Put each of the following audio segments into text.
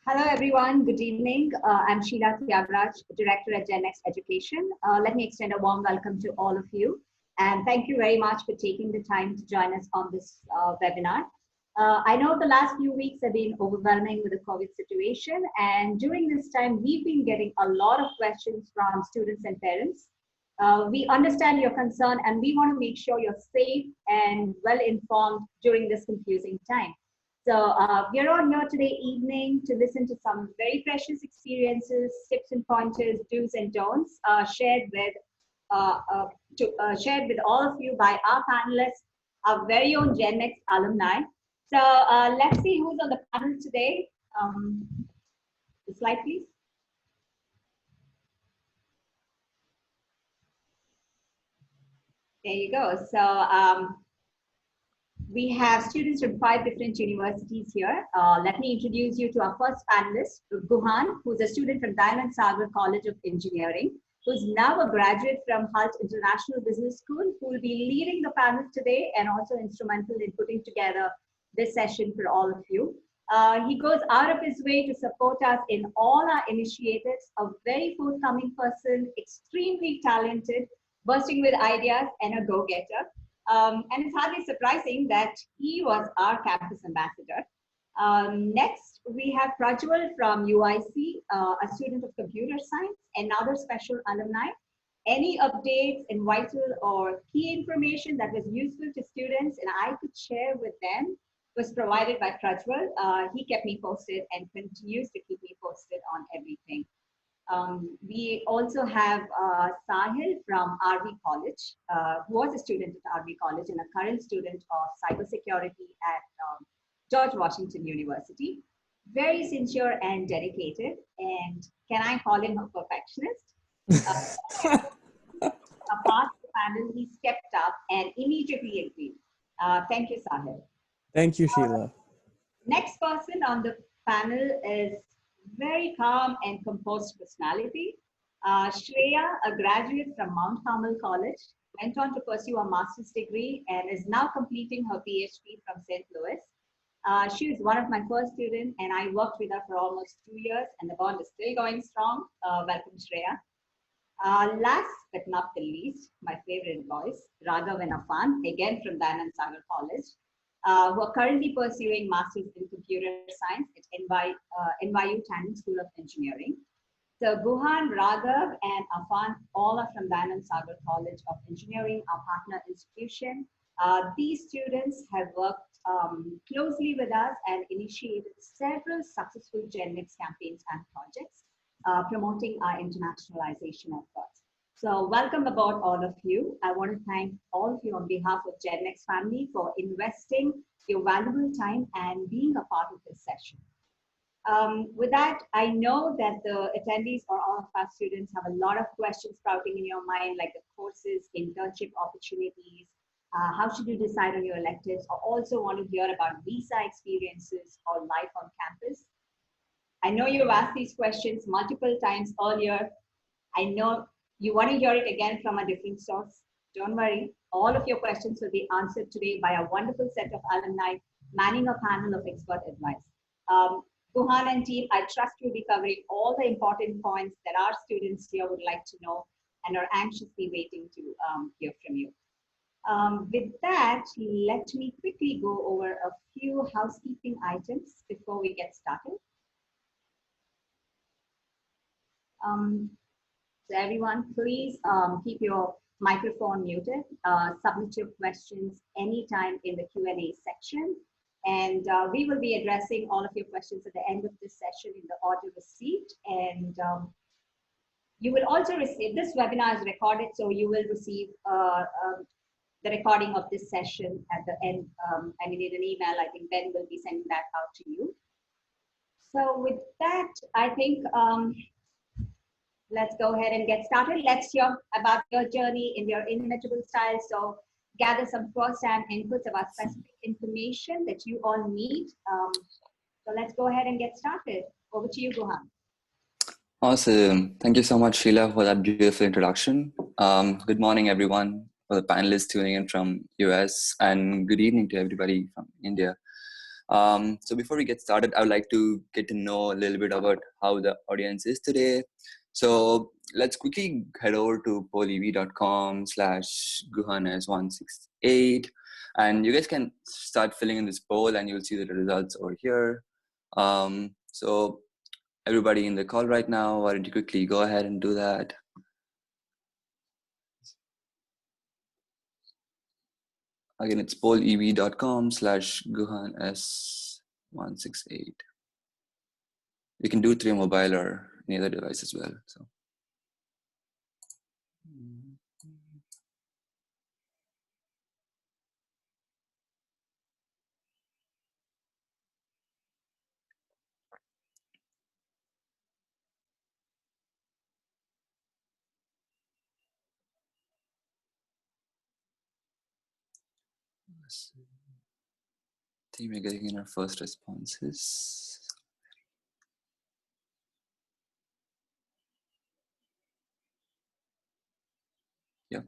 Hello, everyone. Good evening. I'm Sheila Thiagraj, Director at Gen X Education. Let me extend a warm welcome to all of you. And thank you very much for taking the time to join us on this webinar. I know the last few weeks have been overwhelming with the COVID situation. And during this time, we've been getting a lot of questions from students and parents. We understand your concern and we want to make sure you're safe and well informed during this confusing time. So we're on here today evening to listen to some very precious experiences, tips and pointers, do's and don'ts shared with all of you by our panelists, our very own Gen X alumni. So let's see who's on the panel today. The slide, please. There you go. So we have students from 5 different universities here. Let me introduce you to our first panelist, Guhan, who's a student from Diamond Sagar College of Engineering, who's now a graduate from Hult International Business School, who will be leading the panel today and also instrumental in putting together this session for all of you. He goes out of his way to support us in all our initiatives, a very forthcoming person, extremely talented, bursting with ideas and a go-getter. And it's hardly surprising that he was our campus ambassador. Next, we have Prajwal from UIC, a student of computer science, another special alumni. Any updates and vital or key information that was useful to students and I could share with them was provided by Prajwal. He kept me posted and continues to keep me posted on everything. We also have Sahil from RV College, who was a student at RV College and a current student of cybersecurity at George Washington University. Very sincere and dedicated, and can I call him a perfectionist? Apart from the panel, he stepped up and immediately agreed. Thank you, Sahil. Thank you, Sheila. Next person on the panel is very calm and composed personality. Shreya, a graduate from Mount Carmel College, went on to pursue a master's degree and is now completing her PhD from St. Louis. She was one of my first students and I worked with her for almost 2 years and the bond is still going strong. Welcome, Shreya. Last but not the least, my favorite voice, Raghav and Afan, again from Diamond Sagar College. Who are currently pursuing Masters in Computer Science at NYU Tandon School of Engineering. So Guhan, Raghav, and Afan, all are from Diamond Sagar College of Engineering, our partner institution. These students have worked closely with us and initiated several successful Gen X campaigns and projects promoting our internationalization efforts. So welcome aboard all of you. I want to thank all of you on behalf of Gen X family for investing your valuable time and being a part of this session. With that, I know that the attendees or all of our students have a lot of questions sprouting in your mind, like the courses, internship opportunities, how should you decide on your electives, or also want to hear about visa experiences or life on campus. I know you've asked these questions multiple times earlier. I know you want to hear it again from a different source. Don't worry, all of your questions will be answered today by a wonderful set of alumni manning a panel of expert advice. Guhan and team, I trust you'll be covering all the important points that our students here would like to know and are anxiously waiting to hear from you. With that, let me quickly go over a few housekeeping items before we get started. So everyone, please keep your microphone muted. Submit your questions anytime in the Q&A section. And we will be addressing all of your questions at the end of this session in the order received. And you will also receive, this webinar is recorded, so you will receive the recording of this session at the end. I mean, in an email, I think Ben will be sending that out to you. So with that, I think, let's go ahead and get started. Let's hear about your journey in your inimitable style. So gather some first-hand inputs about specific information that you all need. So let's go ahead and get started. Over to you, Guhan. Awesome. Thank you so much, Sheila, for that beautiful introduction. Good morning, everyone, for the panelists tuning in from US, and good evening to everybody from India. So before we get started, I would like to get to know a little bit about how the audience is today. So let's quickly head over to polev.com/guhanes168, and you guys can start filling in this poll, and you'll see the results over here. So everybody in the call right now, why don't you quickly go ahead and do that? Again, it's polev.com/guhanes168. You can do it through your mobile or any other device as well. So I think we're getting in our first responses. Yeah.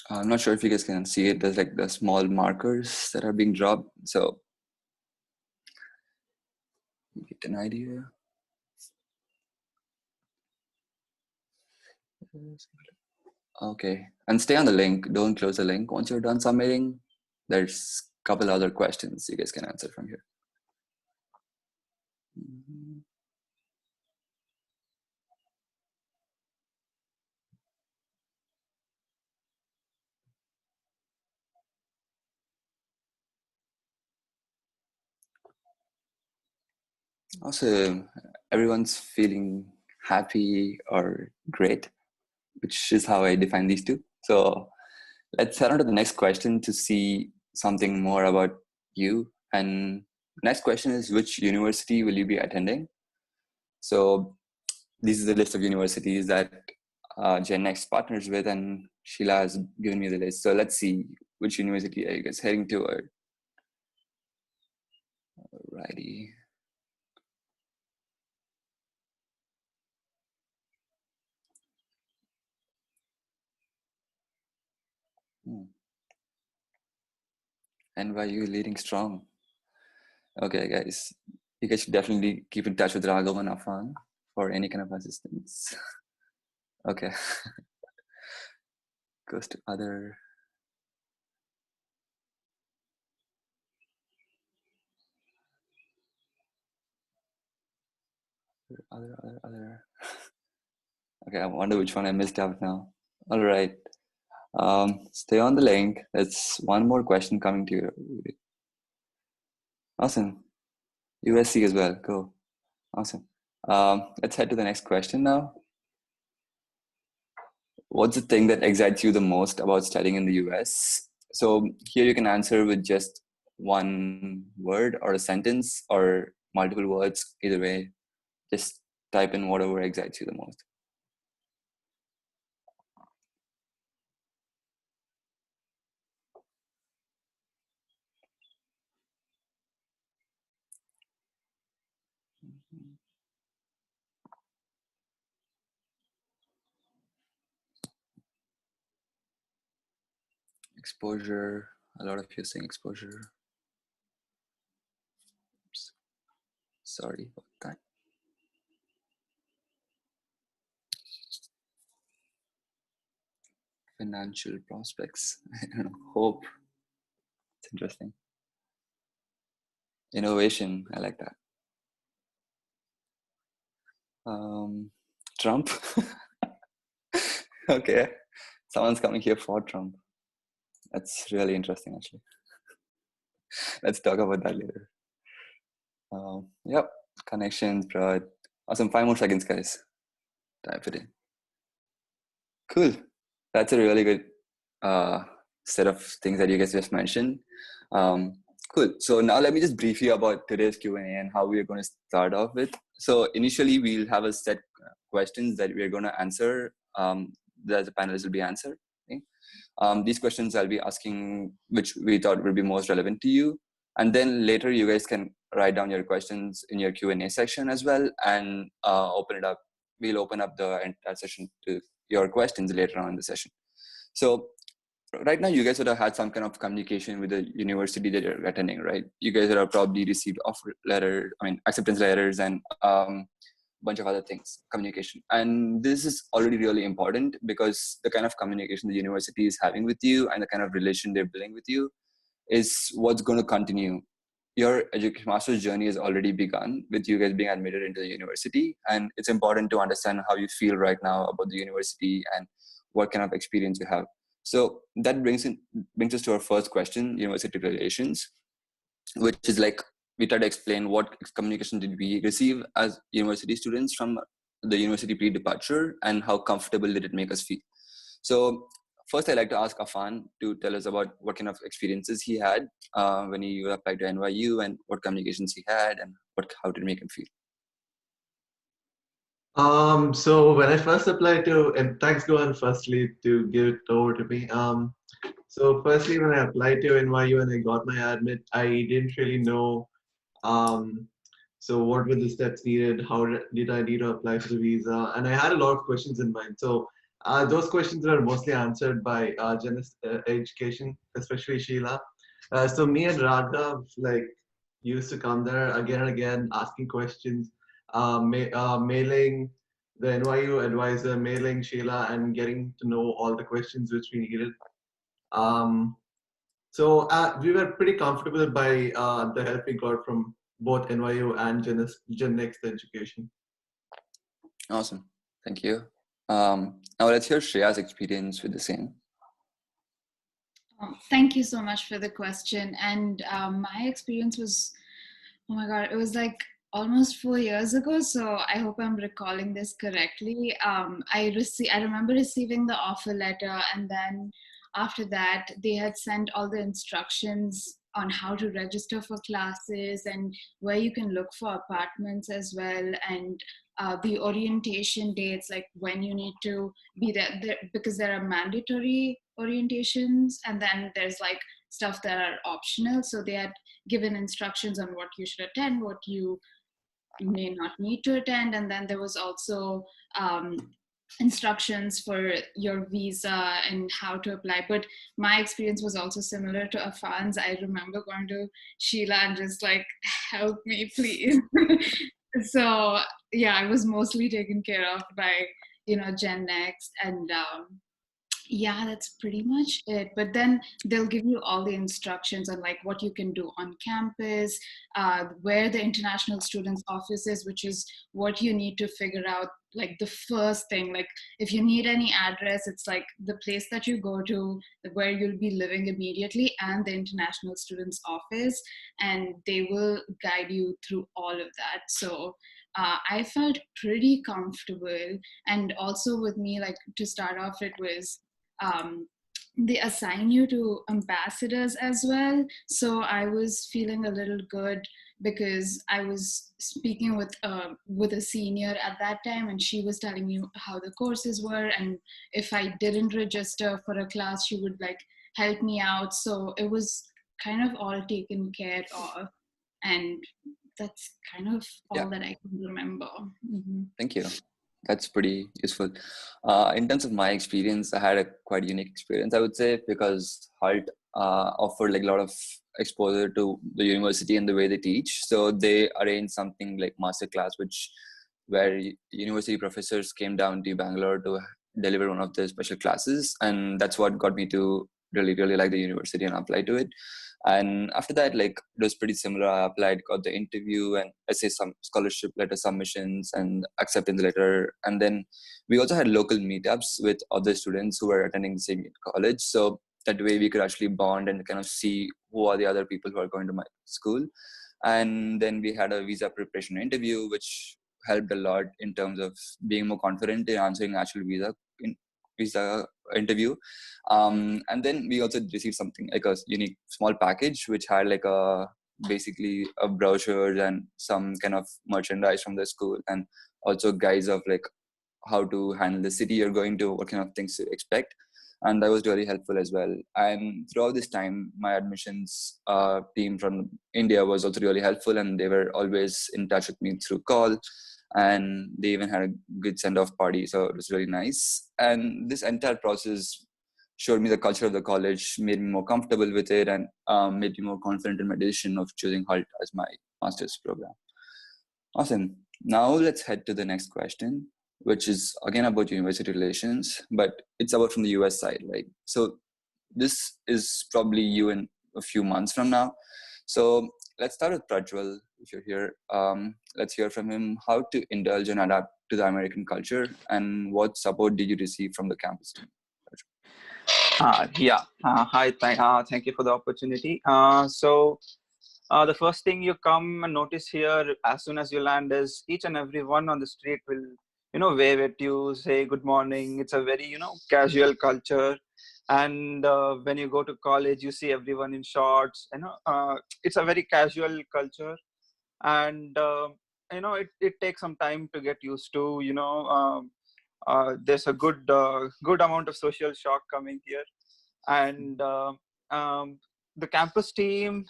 I'm not sure if you guys can see it. There's like the small markers that are being dropped. So you get an idea. Okay. And stay on the link. Don't close the link. Once you're done submitting, there's a couple other questions you guys can answer from here. Also, everyone's feeling happy or great, which is how I define these two. So let's head on to the next question to see something more about you. And next question is, which university will you be attending? So this is a list of universities that Gen Next partners with, and Sheila has given me the list. So let's see, which university are you guys heading toward? Alrighty. NYU leading strong. Okay, guys, you guys should definitely keep in touch with Raghav and Afan for any kind of assistance. Okay. Goes to other. Other. Okay, I wonder which one I missed out now. All right. Stay on the link. That's one more question coming to you. Awesome. USC as well. Go. Awesome. Let's head to the next question now. What's the thing that excites you the most about studying in the US? So here you can answer with just one word or a sentence or multiple words, either way. Just type in whatever excites you the most. Exposure. A lot of you saying exposure. Oops. Sorry about that. Financial prospects. I don't know. Hope. It's interesting. Innovation. I like that. Trump. Okay. Someone's coming here for Trump. That's really interesting, actually. Let's talk about that later. Yep. Connections, broad. Awesome. 5 more seconds, guys. Type it in. Cool. That's a really good set of things that you guys just mentioned. Cool. So now let me just brief you about today's Q&A and how we are going to start off with. So initially, we'll have a set questions that we're going to answer that the panelists will be answering. These questions I'll be asking, which we thought would be most relevant to you. And then later, you guys can write down your questions in your Q&A section as well and open it up. We'll open up the entire session to your questions later on in the session. So right now you guys would have had some kind of communication with the university that you're attending, right? You guys would have probably received offer letter, I mean, acceptance letters and bunch of other things, communication. And this is already really important because the kind of communication the university is having with you and the kind of relation they're building with you is what's going to continue. Your education master's journey has already begun with you guys being admitted into the university, and it's important to understand how you feel right now about the university and what kind of experience you have. So that brings us to our first question, university relations, which is like we try to explain what communication did we receive as university students from the university pre-departure and how comfortable did it make us feel. So first, I'd like to ask Afan to tell us about what kind of experiences he had when he applied to NYU and what communications he had and how did it make him feel. So when I first applied to, and thanks Gohan firstly to give it over to me. So firstly, when I applied to NYU and I got my admit, I didn't really know, so what were the steps needed? How did I need to apply for the visa? And I had a lot of questions in mind. So those questions were mostly answered by Genesis Education, especially Sheila. So me and Raghav like used to come there again and again, asking questions, mailing the NYU advisor, mailing Sheila, and getting to know all the questions which we needed. So we were pretty comfortable by the help we got from both NYU and Gen Next Education. Awesome, thank you. Now let's hear Shreya's experience with the same. Thank you so much for the question. And my experience was, oh my God, it was like almost 4 years ago. So I hope I'm recalling this correctly. I remember receiving the offer letter, and then after that, they had sent all the instructions on how to register for classes and where you can look for apartments as well, and the orientation dates, like when you need to be there, because there are mandatory orientations and then there's like stuff that are optional. So they had given instructions on what you should attend, what you may not need to attend, and then there was also instructions for your visa and how to apply. But my experience was also similar to Afan's. I remember going to Sheila and just like, help me please. So yeah, I was mostly taken care of by Gen Next, and yeah, that's pretty much it. But then they'll give you all the instructions on like what you can do on campus, where the international students office is, which is what you need to figure out. Like the first thing, like if you need any address, it's like the place that you go to where you'll be living immediately and the international students office, and they will guide you through all of that. So I felt pretty comfortable. And also with me, like to start off, it was they assign you to ambassadors as well. So I was feeling a little good because I was speaking with a senior at that time, and she was telling me how the courses were, and if I didn't register for a class, she would like help me out. So it was kind of all taken care of, and that's kind of all that I can remember. Mm-hmm. Thank you. That's pretty useful. In terms of my experience, I had a quite unique experience, I would say, because HALT offered like a lot of exposure to the university and the way they teach. So they arranged something like masterclass, where university professors came down to Bangalore to deliver one of the special classes, and that's what got me to really, really like the university and apply to it. And after that, like it was pretty similar. I applied, got the interview, and some scholarship letter submissions and acceptance letter. And then we also had local meetups with other students who were attending the same college. So that way we could actually bond and kind of see who are the other people who are going to my school. And then we had a visa preparation interview, which helped a lot in terms of being more confident in answering actual visa interview. And then we also received something like a unique small package which had like basically a brochure and some kind of merchandise from the school, and also guides of like how to handle the city you're going to, what kind of things to expect. And that was really helpful as well. And throughout this time, my admissions team from India was also really helpful, and they were always in touch with me through call. And they even had a good send-off party, so it was really nice. And this entire process showed me the culture of the college, made me more comfortable with it, and made me more confident in my decision of choosing HALT as my master's program. Awesome. Now let's head to the next question, which is again about university relations, but it's about from the US side, right? So this is probably you in a few months from now. So let's start with Prajwal, if you're here. Let's hear from him how to indulge and adapt to the American culture, and what support did you receive from the campus team? Hi. Thank you for the opportunity. The first thing you come and notice here as soon as you land is each and every one on the street will, wave at you, say good morning. It's a very, casual culture. And when you go to college, you see everyone in shorts. It's a very casual culture, and it takes some time to get used to. There's a good amount of social shock coming here, and the campus team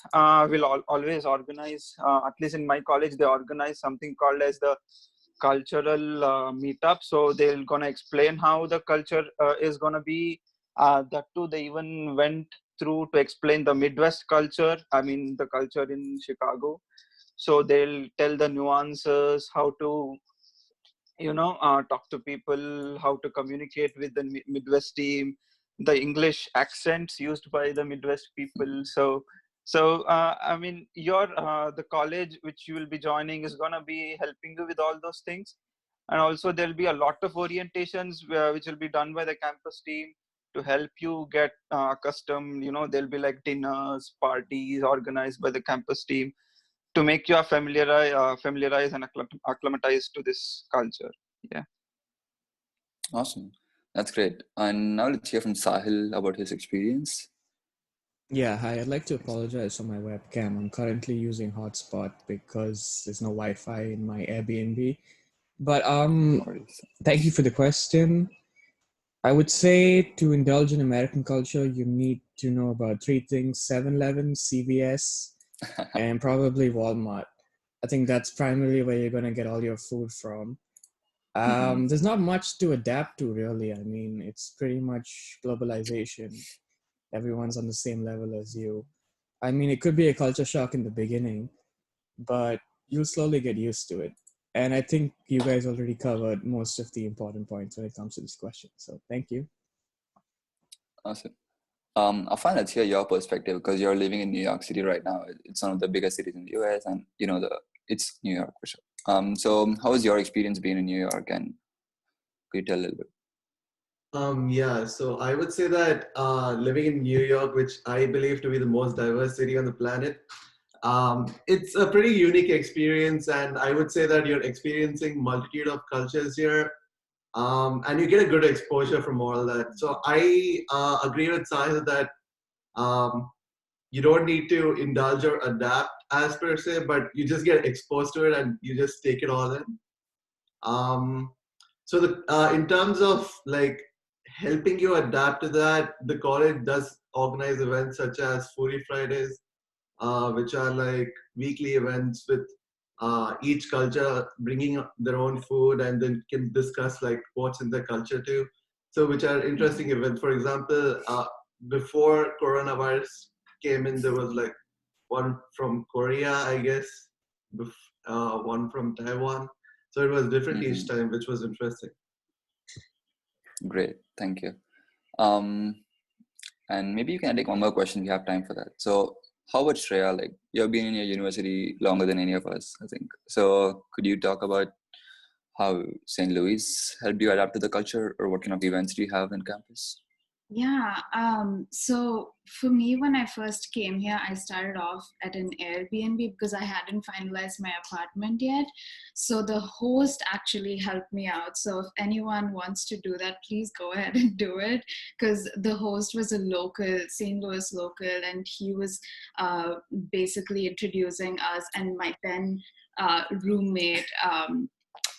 will always organize, at least in my college they organize something called as the cultural meetup. So they're gonna explain how the culture is gonna be. That too, they even went through to explain the Midwest culture, I mean the culture in Chicago. So they'll tell the nuances, how to talk to people, how to communicate with the Midwest team, the English accents used by the Midwest people. So I mean, the college which you will be joining is gonna be helping you with all those things, and also there'll be a lot of orientations which will be done by the campus team to help you get accustomed. There'll be like dinners, parties organized by the campus team to make you familiarize and acclimatize to this culture. Yeah. Awesome. That's great. And now let's hear from Sahil about his experience. Yeah, hi. I'd like to apologize for my webcam. I'm currently using hotspot because there's no Wi-Fi in my Airbnb. But thank you for the question. I would say to indulge in American culture, you need to know about three things: 7-Eleven, CVS, and probably Walmart. I think that's primarily where you're going to get all your food from. There's not much to adapt to, really. I mean, it's pretty much globalization. Everyone's on the same level as you. I mean, it could be a culture shock in the beginning, but you'll slowly get used to it. And I think you guys already covered most of the important points when it comes to this question. So thank you. Awesome. Afan, let's hear your perspective, because you're living in New York City right now. It's one of the biggest cities in the US, and it's New York for sure. So how has your experience been in New York, and could you tell a little bit? Yeah, so I would say that living in New York, which I believe to be the most diverse city on the planet, it's a pretty unique experience, and I would say that you're experiencing multitude of cultures here, and you get a good exposure from all that. So I agree with Sahil that you don't need to indulge or adapt as per se, but you just get exposed to it and you just take it all in. In terms of like helping you adapt to that, the college does organize events such as Foodie Fridays, which are like weekly events with each culture bringing their own food and then can discuss like what's in their culture too. So which are interesting events. For example, before coronavirus came in, there was like one from Korea, I guess, one from Taiwan. So it was different each time, which was interesting. Great, thank you. And maybe you can take one more question. We have time for that. So how about Shreya? Like, you've been in your university longer than any of us, I think. So could you talk about how St. Louis helped you adapt to the culture, or what kind of events do you have in campus? Yeah, so for me, when I first came here, I started off at an Airbnb because I hadn't finalized my apartment yet. So the host actually helped me out. So if anyone wants to do that, please go ahead and do it, because the host was a local, St. Louis local, and he was basically introducing us and my then roommate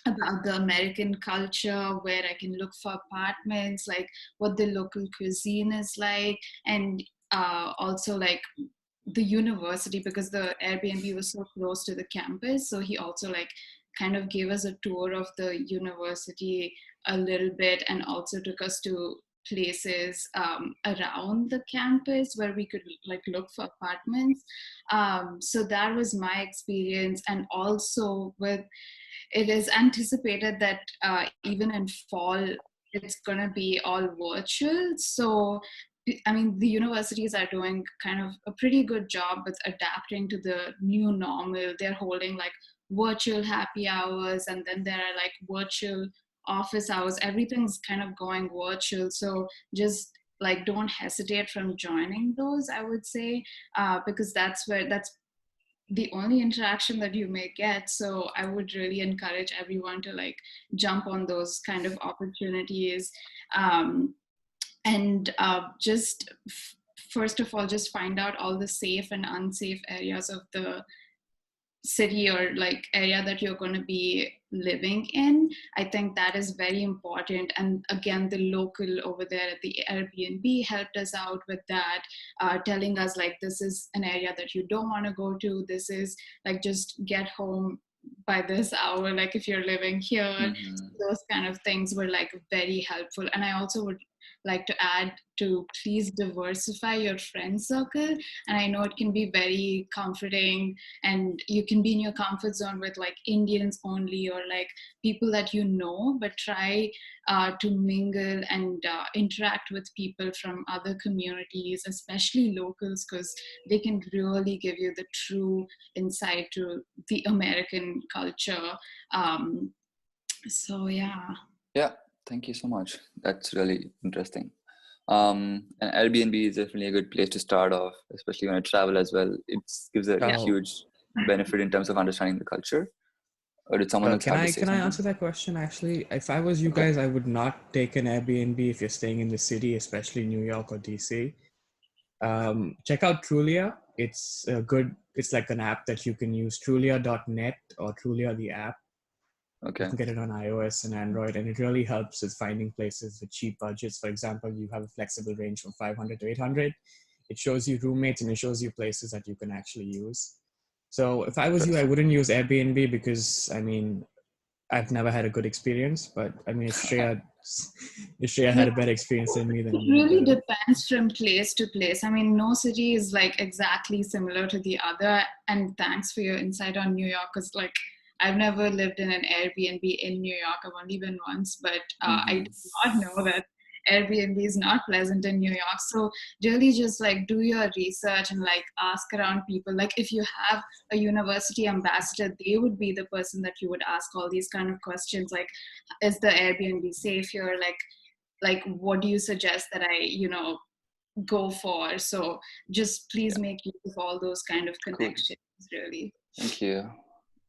about the American culture, where I can look for apartments, like what the local cuisine is like, and also like the university, because the Airbnb was so close to the campus. So he also like kind of gave us a tour of the university a little bit, and also took us to places around the campus where we could like look for apartments. So that was my experience. And also with, it is anticipated that even in fall, it's going to be all virtual. So, I mean, the universities are doing kind of a pretty good job with adapting to the new normal. They're holding like virtual happy hours, and then there are like virtual office hours. Everything's kind of going virtual. So just like don't hesitate from joining those, I would say, because that's the only interaction that you may get. So I would really encourage everyone to like jump on those kind of opportunities. And just first of all, just find out all the safe and unsafe areas of the city or like area that you're going to be living in. I think that is very important. And again, the local over there at the Airbnb helped us out with that, telling us like, this is an area that you don't want to go to. This is like, just get home by this hour, like if you're living here. Mm-hmm. Those kind of things were like very helpful. And I also would like to add to please diversify your friend circle. And I know it can be very comforting, and you can be in your comfort zone with like Indians only or like people that you know, but try to mingle and interact with people from other communities, especially locals, because they can really give you the true insight to the American culture. So yeah. Yeah, thank you so much. That's really interesting. And Airbnb is definitely a good place to start off, especially when I travel as well. It gives a Yeah. huge benefit in terms of understanding the culture. Or did someone else Can have I to say can I something? answer that question? Actually, if I was you Okay. guys, I would not take an Airbnb if you're staying in the city, especially New York or DC. Check out Trulia. It's a good. It's like an app that you can use. Trulia.net or Trulia the app. You Okay. can get it on iOS and Android, and it really helps with finding places with cheap budgets. For example, you have a flexible range from 500 to 800. It shows you roommates and it shows you places that you can actually use. So if I was you, I wouldn't use Airbnb because, I mean, I've never had a good experience. But I mean, if Shreya had a better experience than me, then It you know really better. depends from place to place. I mean, no city is like exactly similar to the other. And thanks for your insight on New York, because like I've never lived in an Airbnb in New York. I've only been once, but I did not know that Airbnb is not pleasant in New York. So really just like do your research and like ask around people. Like if you have a university ambassador, they would be the person that you would ask all these kind of questions. Like, is the Airbnb safe here? Like what do you suggest that I go for? So just please make use of all those kind of connections. Really, Thank you.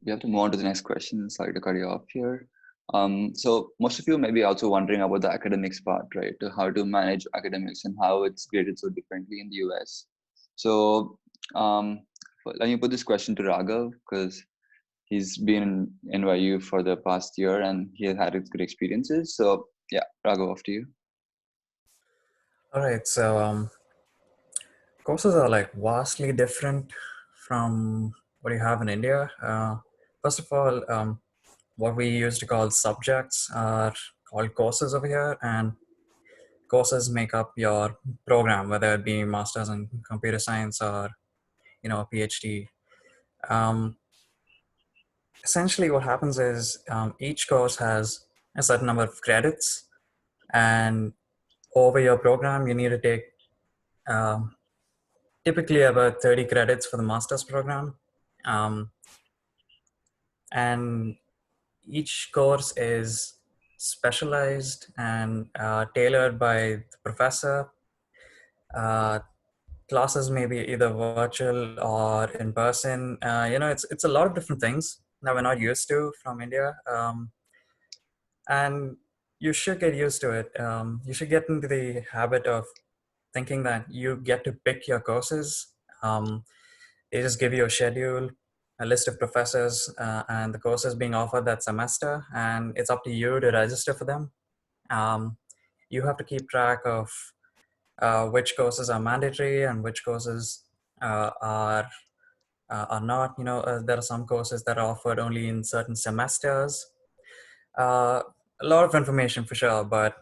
We have to move on to the next question. Sorry to cut you off here. So most of you may be also wondering about the academics part, right? To how to manage academics and how it's graded so differently in the US. So let me put this question to Raghav, because he's been in NYU for the past year and he has had good experiences. So yeah, Raghav, off to you. All right, so courses are like vastly different from what you have in India. First of all, what we used to call subjects are called courses over here, and courses make up your program, whether it be masters in computer science or a PhD. Essentially, what happens is each course has a certain number of credits, and over your program, you need to take typically about 30 credits for the master's program. And each course is specialized and tailored by the professor. Classes may be either virtual or in person. It's a lot of different things that we're not used to from India. And you should get used to it. You should get into the habit of thinking that you get to pick your courses. They just give you a schedule, a list of professors, and the courses being offered that semester, and it's up to you to register for them. You have to keep track of which courses are mandatory and which courses are not. There are some courses that are offered only in certain semesters. A lot of information for sure, but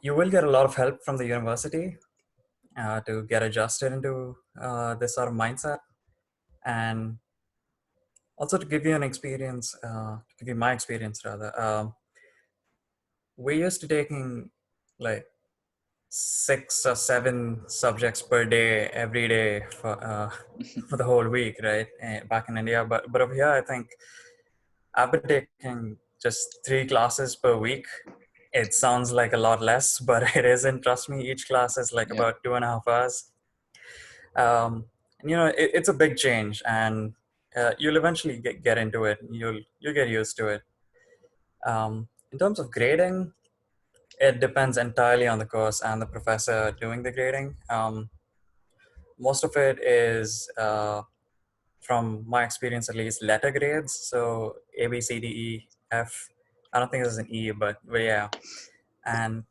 you will get a lot of help from the university to get adjusted into this sort of mindset, and also to give you an experience, to give you my experience rather. We're used to taking like 6 or 7 subjects per day every day for the whole week, right? Back in India, but over here, I think I've been taking just 3 classes per week. It sounds like a lot less, but it isn't. Trust me, each class is like Yeah. about 2.5 hours. It's a big change, and you'll eventually get into it. You'll get used to it. In terms of grading, it depends entirely on the course and the professor doing the grading. Most of it is, from my experience at least, letter grades. So A, B, C, D, E, F. I don't think there's an E, but yeah. And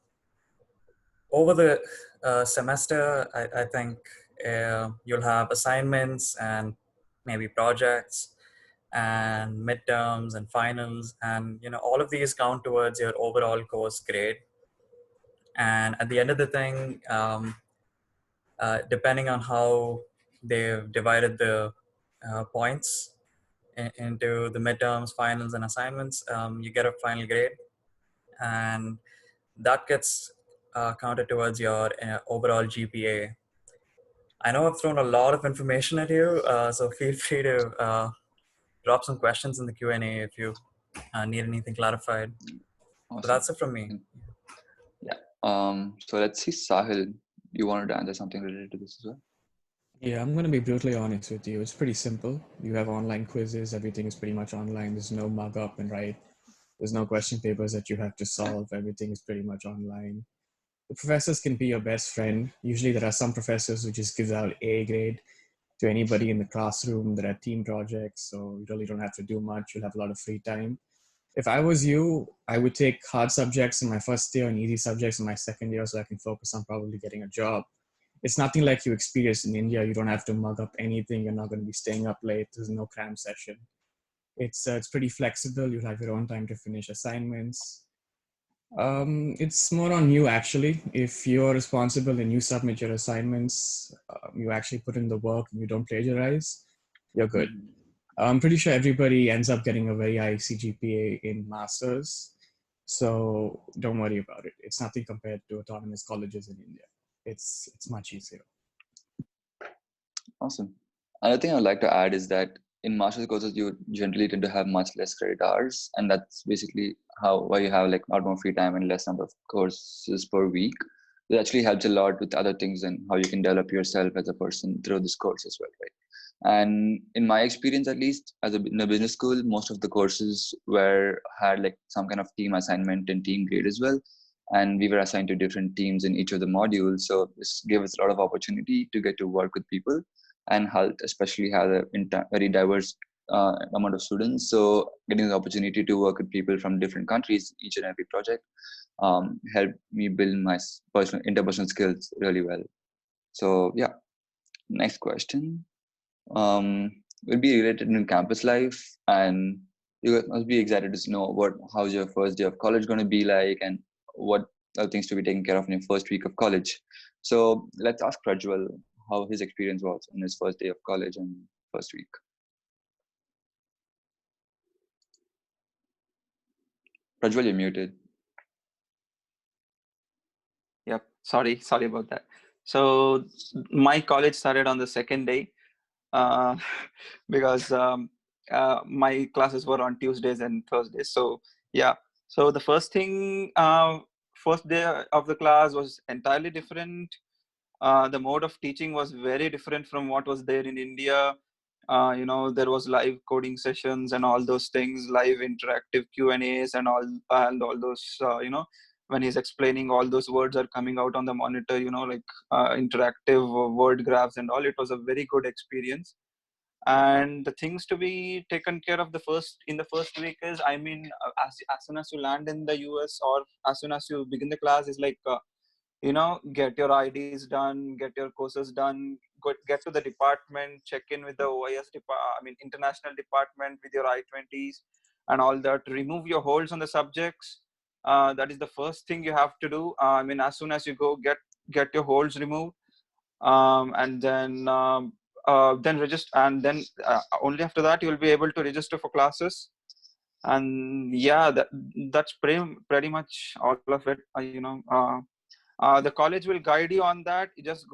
over the semester, I think you'll have assignments and maybe projects and midterms and finals, and all of these count towards your overall course grade. And at the end of the thing, depending on how they've divided the points into the midterms, finals, and assignments, you get a final grade, and that gets counted towards your overall GPA. I know I've thrown a lot of information at you, so feel free to drop some questions in the Q&A if you need anything clarified. So Awesome. that's it from me. Yeah. So let's see, Sahil, you wanted to answer something related to this as well? Yeah, I'm going to be brutally honest with you. It's pretty simple. You have online quizzes, everything is pretty much online. There's no mug up and write. There's no question papers that you have to solve. Everything is pretty much online. The professors can be your best friend. Usually there are some professors who just gives out A grade to anybody in the classroom. There are team projects, so you really don't have to do much. You'll have a lot of free time. If I was you, I would take hard subjects in my first year and easy subjects in my second year so I can focus on probably getting a job. It's nothing like you experience in India. You don't have to mug up anything. You're not going to be staying up late. There's no cram session. It's pretty flexible. You have your own time to finish assignments. It's more on you actually. If you're responsible and you submit your assignments, you actually put in the work and you don't plagiarize, you're good. I'm pretty sure everybody ends up getting a very high CGPA in masters, so don't worry about it. It's nothing compared to autonomous colleges in India. It's much easier. Awesome. Another thing I'd like to add is that in master's courses, you generally tend to have much less credit hours, and that's basically why you have like a lot more free time and less number of courses per week. It actually helps a lot with other things and how you can develop yourself as a person through this course as well, right? And in my experience, at least in a business school, most of the courses had like some kind of team assignment and team grade as well. And we were assigned to different teams in each of the modules. So this gave us a lot of opportunity to get to work with people and health, especially have a very diverse amount of students. So getting the opportunity to work with people from different countries, each and every project, helped me build my interpersonal skills really well. So yeah, next question will be related to campus life, and you must be excited to know how's your first day of college going to be like, and what are things to be taken care of in your first week of college. So let's ask Prajwal how his experience was in his first day of college and first week. Prajwal, you're muted. Yep. Sorry about that. So my college started on the second day uh, because my classes were on Tuesdays and Thursdays. So yeah. So the first day of the class was entirely different. The mode of teaching was very different from what was there in India. There was live coding sessions and all those things, live interactive Q&As and all those, when he's explaining, all those words are coming out on the monitor, like interactive word graphs and all. It was a very good experience. And the things to be taken care of in the first week is, as soon as you land in the US or as soon as you begin the class, is like, get your IDs done, get your courses done, get to the department, check in with the international department with your I-20s and all that, remove your holds on the subjects, That is the first thing you have to do. I mean, as soon as you go, get your holds removed, and then register, and then only after that you will be able to register for classes. And yeah, that's pretty much all of it. The college will guide you on that. You just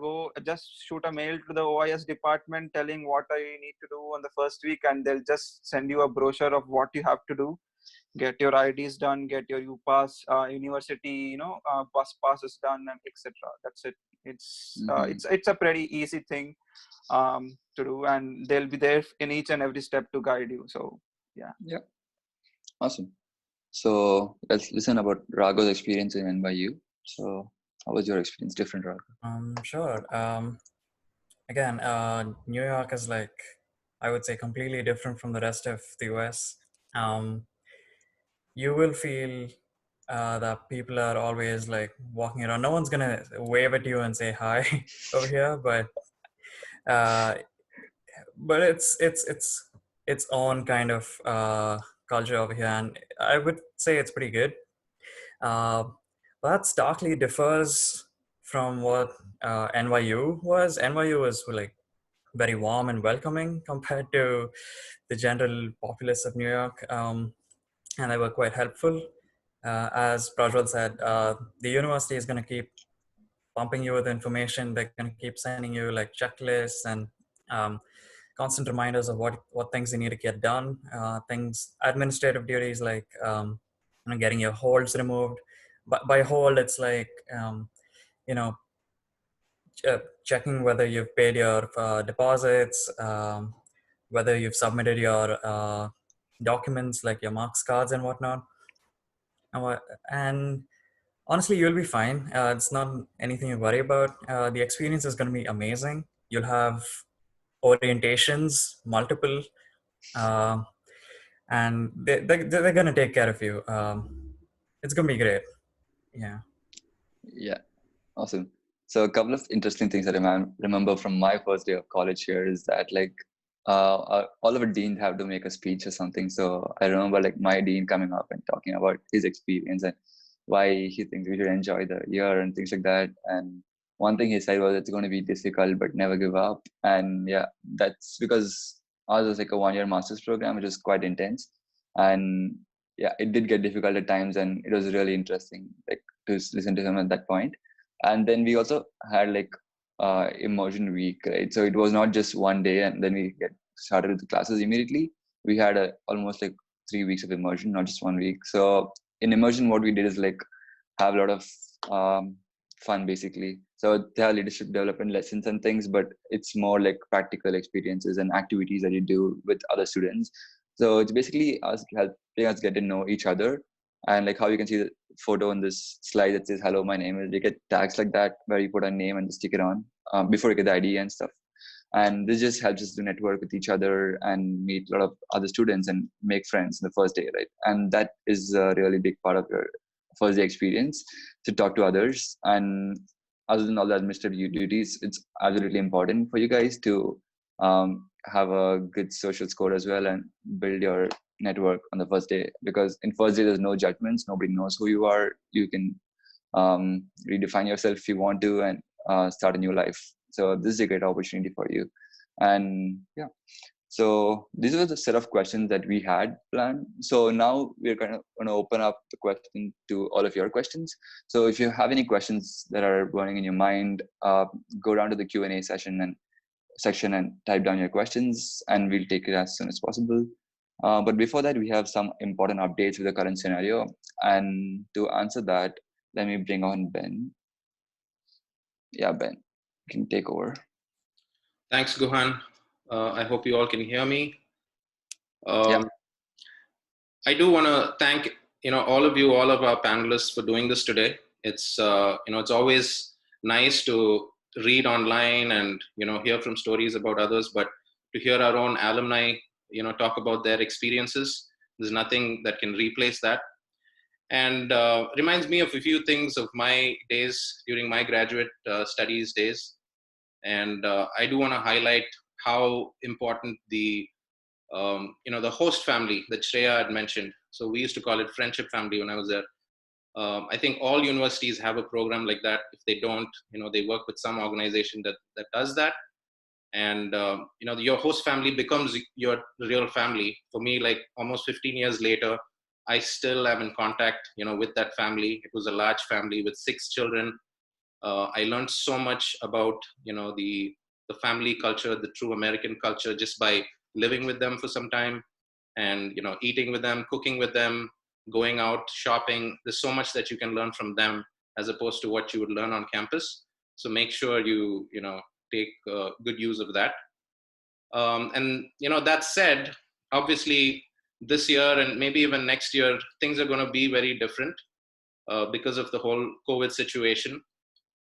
shoot a mail to the OIS department telling what you need to do on the first week, and they'll just send you a brochure of what you have to do. Get your IDs done, get your UPass, university, bus passes done, and etc. That's it. It's a pretty easy thing to do, and they'll be there in each and every step to guide you. So yeah. Yeah. Awesome. So let's listen about Raghav's experience in NYU. So how was your experience? Different, Raghav? Sure. Again, New York is like, I would say, completely different from the rest of the US. You will feel that people are always like walking around. No one's gonna wave at you and say hi over here, uh, but it's its own kind of culture over here, and I would say it's pretty good. Uh, that starkly differs from what NYU was. NYU was like very warm and welcoming compared to the general populace of New York, and they were quite helpful. As Prajwal said, the university is going to keep pumping you with information. They're going to keep sending you like checklists and um, constant reminders of what things you need to get done. Administrative duties like getting your holds removed. But by hold, it's like you know checking whether you've paid your deposits, whether you've submitted your documents like your marks cards and whatnot. And honestly, you'll be fine. It's not anything to worry about. The experience is going to be amazing. You'll have orientations, multiple, uh, and they're going to take care of you. It's going to be great. Yeah. Yeah. Awesome. So a couple of interesting things that I remember from my first day of college here is that like all of our deans have to make a speech or something. So I remember like my dean coming up and talking about his experience and why he thinks we should enjoy the year and things like that. And one thing he said was it's going to be difficult, but never give up. And yeah, that's because ours was like a 1-year master's program, which is quite intense. And yeah, it did get difficult at times, and it was really interesting like to listen to him at that point. And then we also had like immersion week, right? So it was not just one day and then we get started with the classes immediately. We had almost like 3 weeks of immersion, not just 1 week. So in immersion, what we did is like have a lot of fun basically. So they have leadership development lessons and things, but it's more like practical experiences and activities that you do with other students. So it's basically us helping us get to know each other. And like how you can see the photo on this slide that says hello, my name is, you get tags like that where you put a name and just stick it on before you get the ID and stuff. And this just helps us to network with each other and meet a lot of other students and make friends in the first day, right? And that is a really big part of your first day experience, to talk to others. And other than all the administrative duties, it's absolutely important for you guys to have a good social score as well and build your network on the first day, because in first day there's no judgments, nobody knows who you are. You can redefine yourself if you want to, and start a new life. So this is a great opportunity for you. And yeah, so these were the set of questions that we had planned. So now we're going to open up the question to all of your questions. So if you have any questions that are burning in your mind, go down to the Q&A section and type down your questions, and we'll take it as soon as possible. But before that, we have some important updates with the current scenario. And to answer that, let me bring on Ben. Yeah, Ben, you can take over. Thanks, Guhan. I hope you all can hear me. Yeah. I do want to thank all of our panelists for doing this today. It's it's always nice to read online and hear from stories about others, but to hear our own alumni talk about their experiences, there's nothing that can replace that. And reminds me of a few things of my days during my graduate studies days. And I do want to highlight how important the the host family that Shreya had mentioned. So we used to call it friendship family when I was there. I think all universities have a program like that. If they don't, they work with some organization that does that. And your host family becomes your real family. For me, like almost 15 years later, I still am in contact with that family. It was a large family with 6 children. I learned so much about the family culture, the true American culture, just by living with them for some time, and eating with them, cooking with them, going out shopping. There's so much that you can learn from them as opposed to what you would learn on campus. So make sure you take good use of that. And that said, obviously this year and maybe even next year, things are going to be very different because of the whole COVID situation.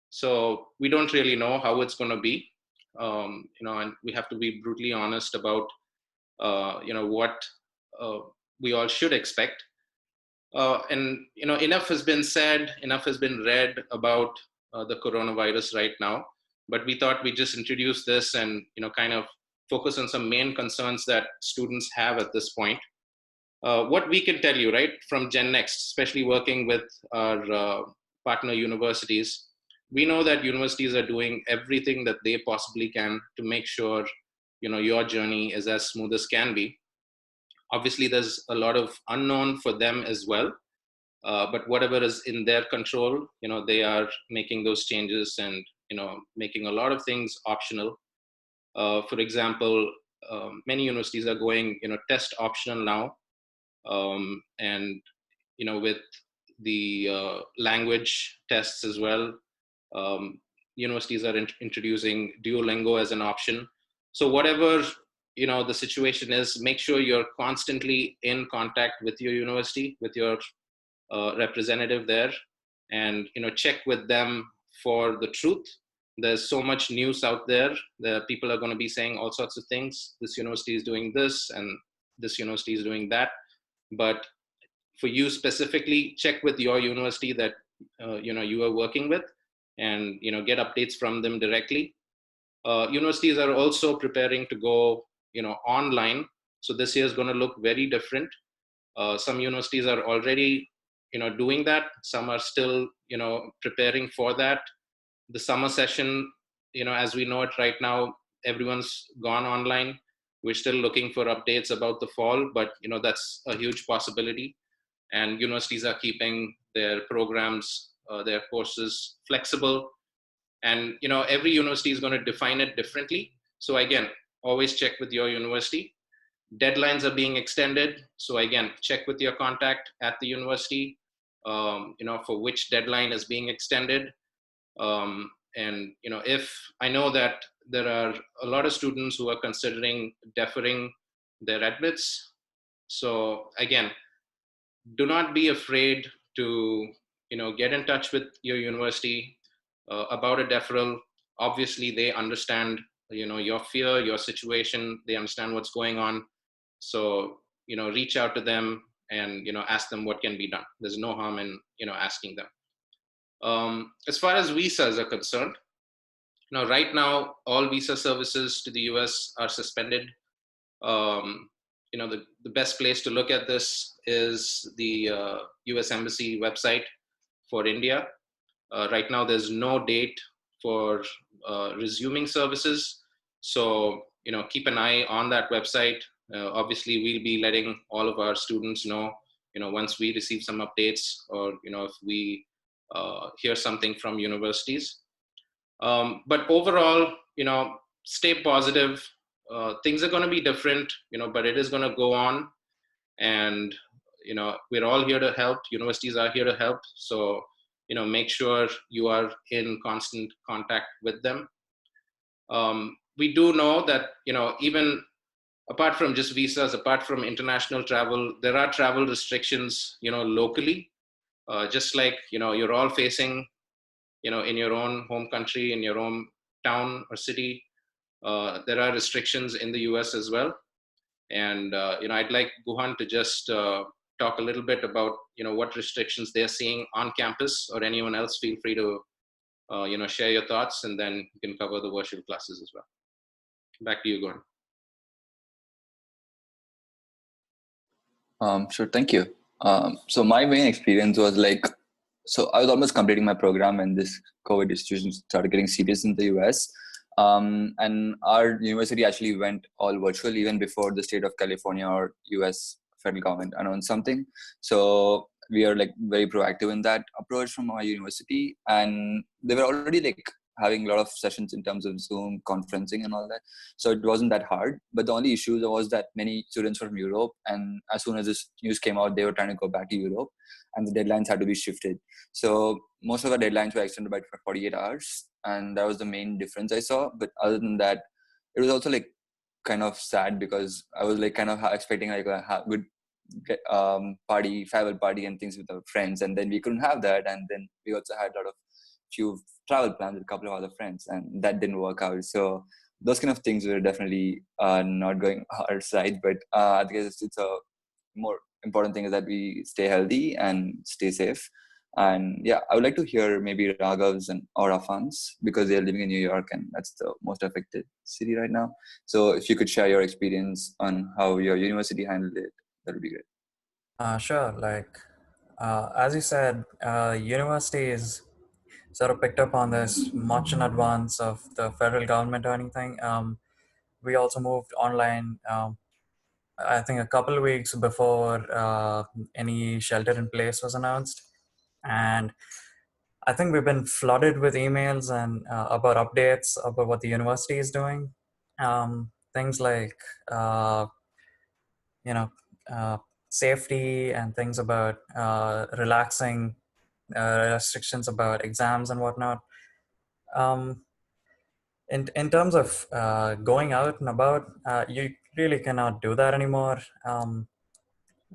So we don't really know how it's going to be, and we have to be brutally honest about what we all should expect. And enough has been said, enough has been read about the coronavirus right now. But we thought we'd just introduce this and kind of focus on some main concerns that students have at this point. What we can tell you, right, from Gen Next, especially working with our partner universities, we know that universities are doing everything that they possibly can to make sure your journey is as smooth as can be. Obviously, there's a lot of unknown for them as well, but whatever is in their control, they are making those changes and making a lot of things optional. For example, many universities are going test optional now, and with the language tests as well. Universities are introducing Duolingo as an option. So whatever the situation is, make sure you're constantly in contact with your university, with your representative there, and check with them for the truth. There's so much news out there that people are going to be saying all sorts of things. This university is doing this and this university is doing that. But for you specifically, check with your university that you are working with, and get updates from them directly. Universities are also preparing to go online, so this year is going to look very different. Some universities are already doing that. Some are still preparing for that. The summer session, as we know it right now, everyone's gone online. We're still looking for updates about the fall, but that's a huge possibility. And universities are keeping their programs, their courses flexible. And every university is going to define it differently. So again, always check with your university. Deadlines are being extended. So again, check with your contact at the university, for which deadline is being extended. And if I know that there are a lot of students who are considering deferring their admits. So again, do not be afraid to get in touch with your university about a deferral. Obviously they understand your fear, your situation. They understand what's going on. So reach out to them and ask them what can be done. There's no harm in asking them. As far as visas are concerned, right now all visa services to the US are suspended. The best place to look at this is the US Embassy website for India. Right now there's no date for resuming services. So keep an eye on that website. Obviously we'll be letting all of our students know once we receive some updates, or if we hear something from universities. But overall, stay positive. Things are going to be different, but it is going to go on. And we're all here to help. Universities are here to help. So make sure you are in constant contact with them. We do know that even apart from just visas, apart from international travel, there are travel restrictions locally, just like you're all facing in your own home country, in your own town or city. There are restrictions in the US as well. And I'd like Guhan to just talk a little bit about what restrictions they're seeing on campus, or anyone else. Feel free to share your thoughts, and then you can cover the virtual classes as well. Back to you, Guhan. Sure, thank you. So my main experience was like So I was almost completing my program when this COVID situation started getting serious in the US. And our university actually went all virtual even before the state of California or US federal government announced something. So we are like very proactive in that approach from our university. And they were already like having a lot of sessions in terms of Zoom conferencing and all that. So it wasn't that hard. But the only issue was that many students were from Europe. And as soon as this news came out, they were trying to go back to Europe and the deadlines had to be shifted. So most of the deadlines were extended by 48 hours. And that was the main difference I saw. But other than that, it was also like kind of sad because I was like kind of expecting like a good farewell party and things with our friends. And then we couldn't have that. And then we also had a lot of few travel plans with a couple of other friends and that didn't work out. So those kind of things were definitely not going our side. But I guess it's a more important thing is that we stay healthy and stay safe. And yeah, I would like to hear maybe Raghav's and or Afan's because they're living in New York and that's the most affected city right now. So if you could share your experience on how your university handled it, that would be great. Sure. As you said, universities sort of picked up on this much in advance of the federal government or anything. We also moved online. I think a couple of weeks before any shelter in place was announced, and I think we've been flooded with emails and about updates about what the university is doing. Things like you know uh, safety and things about relaxing restrictions about exams and whatnot. Um, in terms of going out and about, you really cannot do that anymore.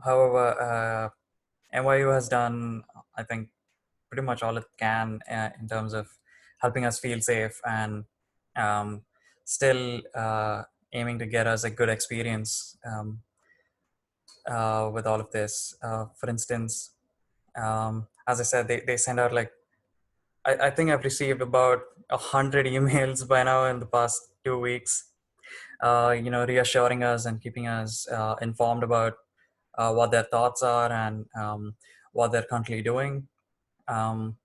However, NYU has done, I think, pretty much all it can in terms of helping us feel safe and um, still aiming to get us a good experience with all of this. For instance, as I said, they send out like, I think I've received about 100 emails by now in the past 2 weeks, reassuring us and keeping us informed about what their thoughts are and what they're currently doing. Um,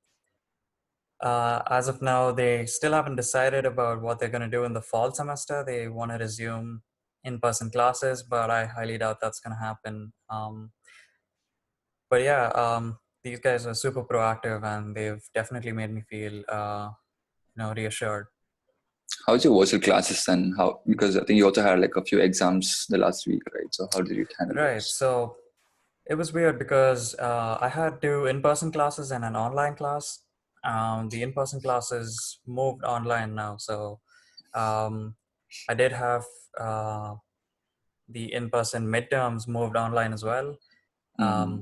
as of now, they still haven't decided about what they're going to do in the fall semester. They want to resume in-person classes, but I highly doubt that's going to happen. But yeah, these guys are super proactive, and they've definitely made me feel, reassured. How's your virtual classes and how, because I think you also had like a few exams the last week, right? So how did you handle Right. those? So it was weird because I had two in-person classes and an online class. The in-person classes moved online now, so um, I did have the in-person midterms moved online as well, Mm-hmm.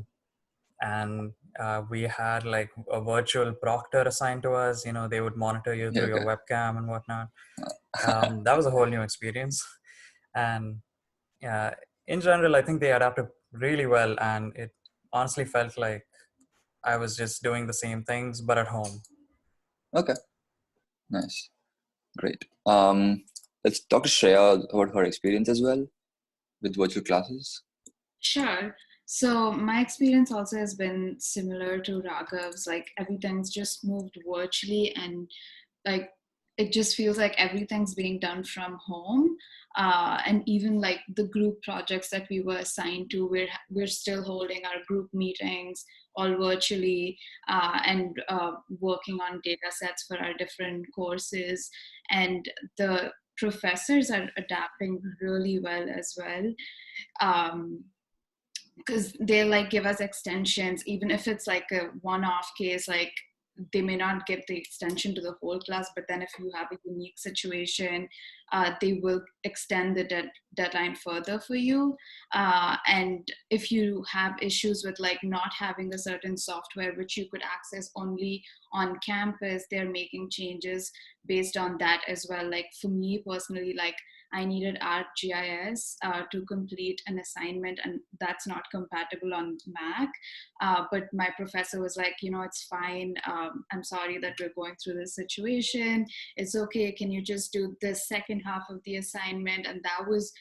and we had like a virtual proctor assigned to us. They would monitor you Yeah, through your okay. webcam and whatnot. That was a whole new experience, and in general, I think they adapted really well, and it honestly felt like I was just doing the same things but at home. Okay, nice. Great. Let's talk to Shreya about her experience as well with virtual classes. Sure. So my experience also has been similar to Raghav's. Like everything's just moved virtually, and like it just feels like everything's being done from home. And even like the group projects that we were assigned to, we're still holding our group meetings all virtually, and working on data sets for our different courses. And the professors are adapting really well as well. Because they like give us extensions even if it's like a one-off case, like they may not give the extension to the whole class, but then if you have a unique situation, they will extend the deadline further for you. And if you have issues with like not having a certain software which you could access only on campus, they're making changes based on that as well. Like for me personally, like I needed ArcGIS to complete an assignment, and that's not compatible on Mac. But my professor was like, it's fine. I'm sorry that we're going through this situation. It's okay. Can you just do the second half of the assignment? And that was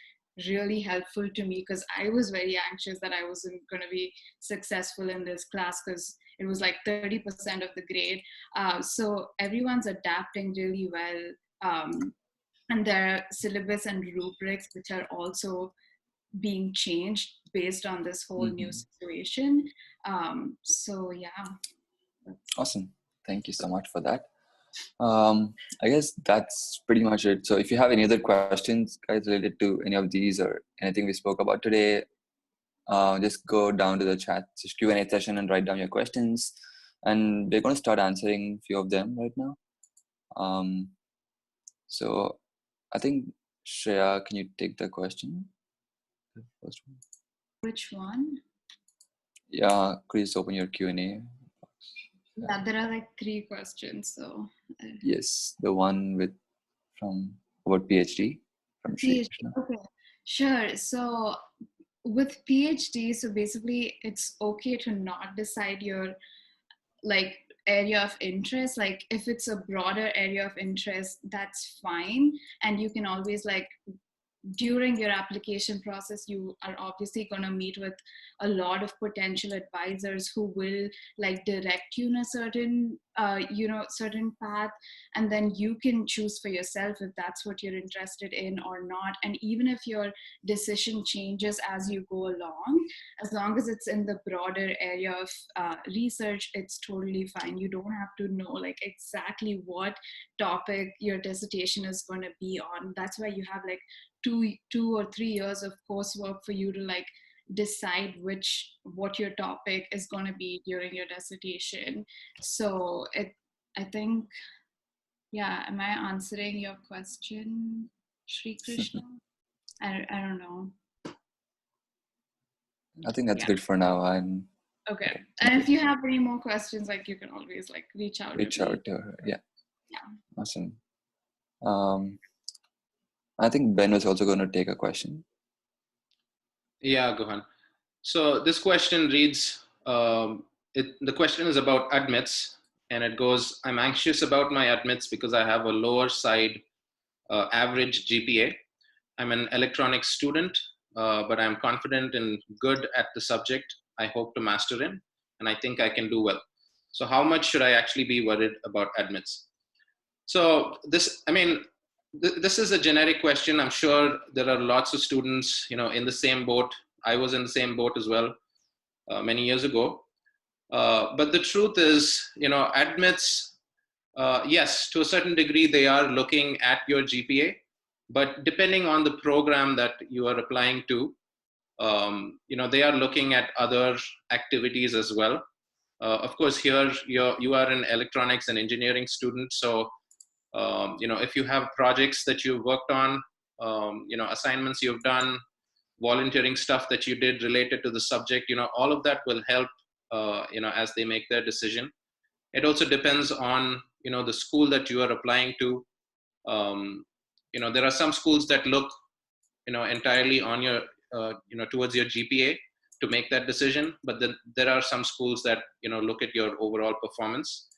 really helpful to me, because I was very anxious that I wasn't going to be successful in this class because it was like 30% of the grade. So everyone's adapting really well. And there are syllabus and rubrics which are also being changed based on this whole new situation. So yeah. Awesome. Thank you so much for that. I guess that's pretty much it. So if you have any other questions, guys, related to any of these or anything we spoke about today, just go down to the chat Q&A session and write down your questions. And we're going to start answering a few of them right now. So I think, Shreya, can you take the question? The first one. Which one? Yeah, please open your Q&A. Yeah, there are like 3 questions. So yes, the one from about PhD from Shri Krishna. Okay, sure. So with PhD, so basically it's okay to not decide your like area of interest. Like if it's a broader area of interest, that's fine, and you can always like during your application process, you are obviously going to meet with a lot of potential advisors who will like direct you in a certain certain path, and then you can choose for yourself if that's what you're interested in or not. And even if your decision changes as you go along, as long as it's in the broader area of research, it's totally fine. You don't have to know like exactly what topic your dissertation is going to be on. That's why you have like 2 or 3 years of coursework for you to like decide what your topic is going to be during your dissertation. So I think, yeah, am I answering your question, Shri Krishna? I don't know. I think that's good for now. Okay. And if you have any more questions, like you can always like reach out to her. Yeah. Yeah. Awesome. I think Ben was also going to take a question. Yeah, Gohan. So this question reads, the question is about admits, and it goes, I'm anxious about my admits because I have a lower side average GPA. I'm an electronics student, but I'm confident and good at the subject I hope to master in, and I think I can do well. So how much should I actually be worried about admits? So this is a generic question. I'm sure there are lots of students, in the same boat. I was in the same boat as well many years ago. But the truth is, admits, yes, to a certain degree, they are looking at your GPA. But depending on the program that you are applying to, they are looking at other activities as well. Of course, here you are an electronics and engineering student, so if you have projects that you've worked on, assignments you've done, volunteering stuff that you did related to the subject, all of that will help, as they make their decision. It also depends on, the school that you are applying to. There are some schools that look, entirely on your, towards your GPA to make that decision. But then there are some schools that, look at your overall performance.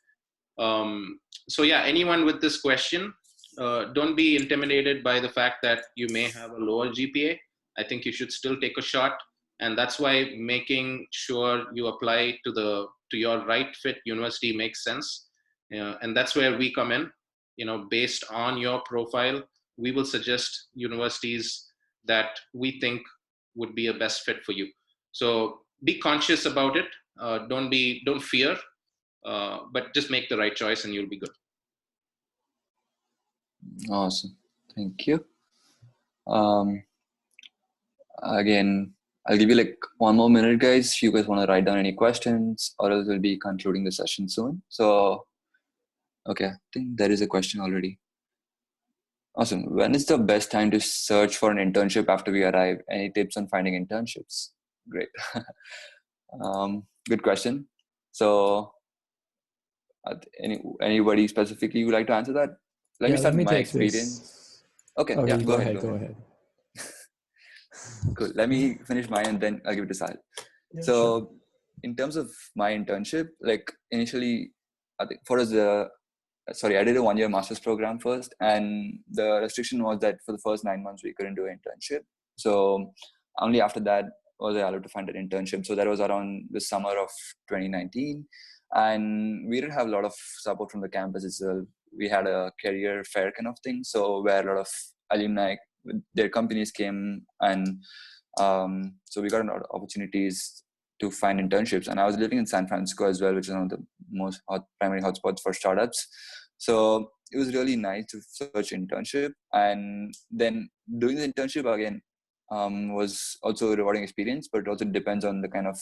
So yeah, anyone with this question, don't be intimidated by the fact that you may have a lower GPA. I think you should still take a shot, and that's why making sure you apply to your right fit university makes sense. And that's where we come in. Based on your profile, we will suggest universities that we think would be a best fit for you. So be conscious about it. Don't fear. But just make the right choice and you'll be good. Awesome. Thank you. Again, I'll give you like 1 more minute, guys, if you guys want to write down any questions, or else we'll be concluding the session soon. So, okay, I think there is a question already. Awesome. When is the best time to search for an internship after we arrive? Any tips on finding internships? Great. Good question. So, anybody specifically would like to answer that? Let me start with my experience. Okay, yeah, go ahead. Cool. Let me finish mine and then I'll give it to Sahil. Yeah, so, sure. In terms of my internship, like initially, I think I did a 1-year master's program first, and the restriction was that for the first 9 months we couldn't do an internship. So only after that was I allowed to find an internship. So that was around the summer of 2019. And we didn't have a lot of support from the campus itself. We had a career fair kind of thing. So where a lot of alumni, their companies came, and so we got a lot of opportunities to find internships. And I was living in San Francisco as well, which is one of the most primary hotspots for startups. So it was really nice to search internship. And then doing the internship again was also a rewarding experience, but it also depends on the kind of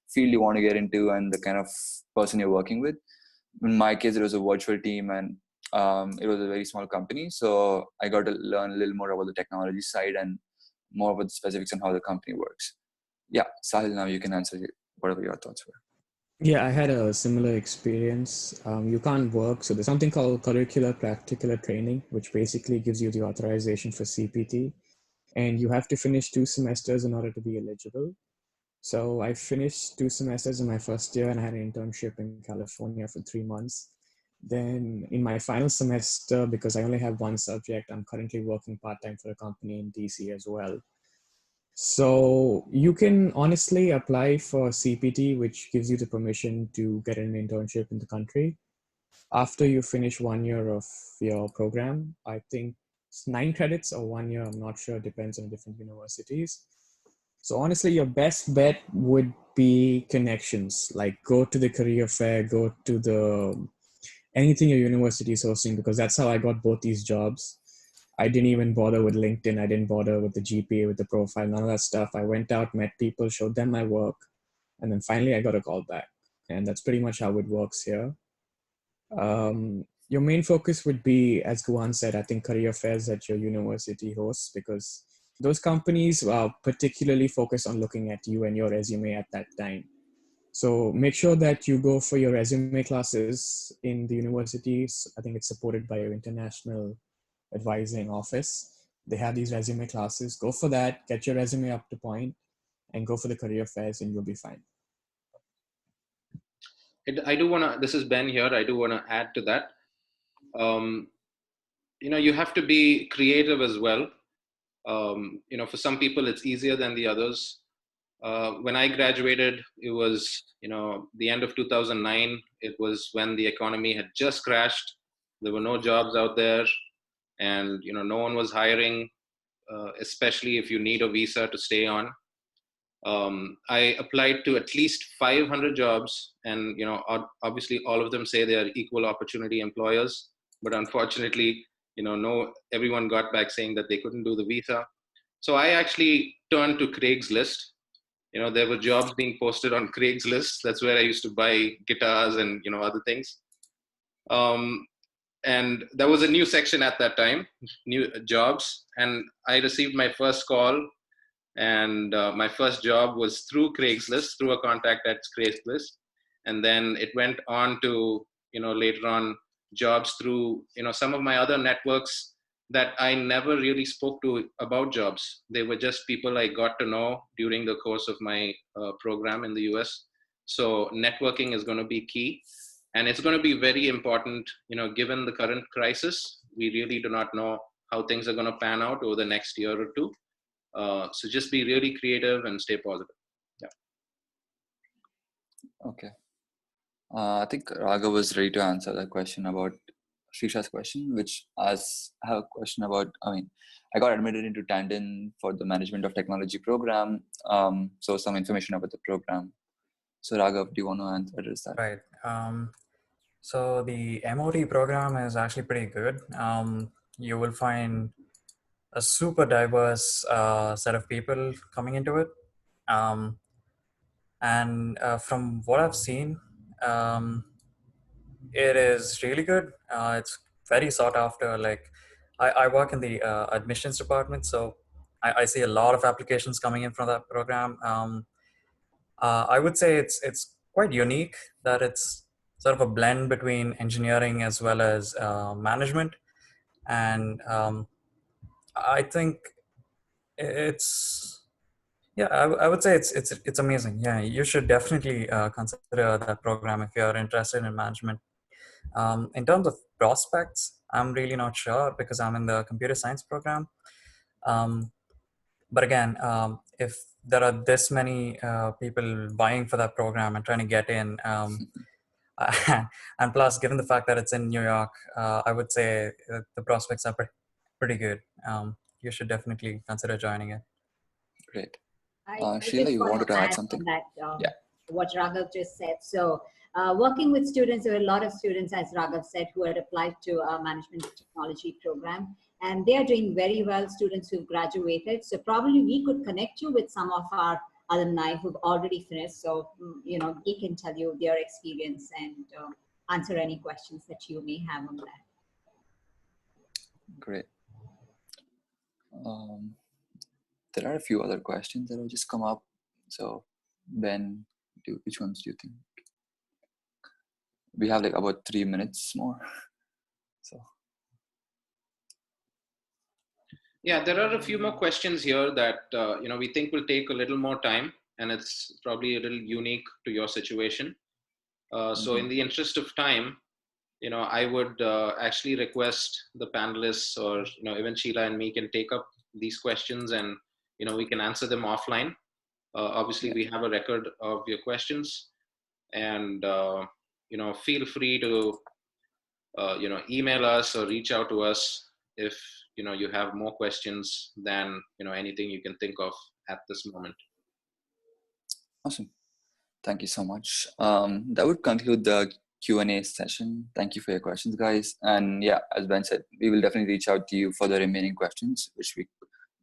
field you want to get into and the kind of person you're working with. In my case, it was a virtual team, and it was a very small company. So I got to learn a little more about the technology side and more about the specifics on how the company works. Yeah, Sahil, now you can answer whatever your thoughts were. Yeah, I had a similar experience. You can't work. So there's something called curricular practicular training, which basically gives you the authorization for CPT. And you have to finish 2 semesters in order to be eligible. So I finished 2 semesters in my first year, and I had an internship in California for 3 months. Then in my final semester, because I only have one subject, I'm currently working part-time for a company in DC as well. So you can honestly apply for CPT, which gives you the permission to get an internship in the country. After you finish 1 year of your program, I think it's 9 credits or 1 year, I'm not sure, depends on different universities. So honestly, your best bet would be connections. Like go to the career fair, go to the anything your university is hosting, because that's how I got both these jobs. I didn't even bother with LinkedIn. I didn't bother with the GPA, with the profile, none of that stuff. I went out, met people, showed them my work, and then finally I got a call back. And that's pretty much how it works here. Your main focus would be, as Guan said, I think career fairs that your university hosts, because those companies are particularly focused on looking at you and your resume at that time. So make sure that you go for your resume classes in the universities. I think it's supported by your international advising office. They have these resume classes. Go for that, get your resume up to point, and go for the career fairs, and you'll be fine. I do want to, this is Ben here. I do want to add to that. You have to be creative as well. For some people, it's easier than the others. When I graduated, it was, the end of 2009. It was when the economy had just crashed. There were no jobs out there, and, no one was hiring, especially if you need a visa to stay on. I applied to at least 500 jobs, and obviously all of them say they are equal opportunity employers, but unfortunately, no, everyone got back saying that they couldn't do the visa. So I actually turned to Craigslist. There were jobs being posted on Craigslist. That's where I used to buy guitars and other things. And there was a new section at that time, new jobs, and I received my first call. And my first job was through Craigslist, through a contact at Craigslist. And then it went on to, later on jobs through, some of my other networks that I never really spoke to about jobs. They were just people I got to know during the course of my program in the US. So networking is going to be key. And it's going to be very important, given the current crisis. We really do not know how things are going to pan out over the next year or two. So just be really creative and stay positive. Yeah. Okay. I think Raghav was ready to answer that question about Srisha's question, which I have a question about. I got admitted into Tandon for the Management of Technology program. So some information about the program. So Raghav, do you want to address that? Right. So the MOT program is actually pretty good. You will find a super diverse set of people coming into it. And from what I've seen, it is really good. It's very sought after. Like, I work in the admissions department, so I see a lot of applications coming in from that program. I would say it's quite unique that it's sort of a blend between engineering as well as management, and I think it's I would say it's amazing. Yeah, you should definitely consider that program if you're interested in management. In terms of prospects, I'm really not sure because I'm in the computer science program. But again, if there are this many people vying for that program and trying to get in, and plus, given the fact that it's in New York, I would say the prospects are pretty good. You should definitely consider joining it. Great. I Sheila, just you want wanted to to add add something? on that, Yeah. what Raghav just said. So working with students, there were a lot of students, as Raghav said, who had applied to our management technology program, and they are doing very well, students who've graduated. So probably we could connect you with some of our alumni who've already finished. So, you know, they can tell you their experience and answer any questions that you may have on that. Great. There are a few other questions that have just come up. So, Ben, which ones do you think? We have like about 3 minutes more. So. Yeah, there are a few more questions here that we think will take a little more time, and it's probably a little unique to your situation. So, in the interest of time, I would actually request the panelists, or even Sheila and me, can take up these questions, and we can answer them offline. Obviously, we have a record of your questions, and feel free to email us or reach out to us if you have more questions than anything you can think of at this moment. Awesome. Thank you so much. That would conclude the Q&A session. Thank you for your questions, guys. And yeah, as Ben said, we will definitely reach out to you for the remaining questions, which we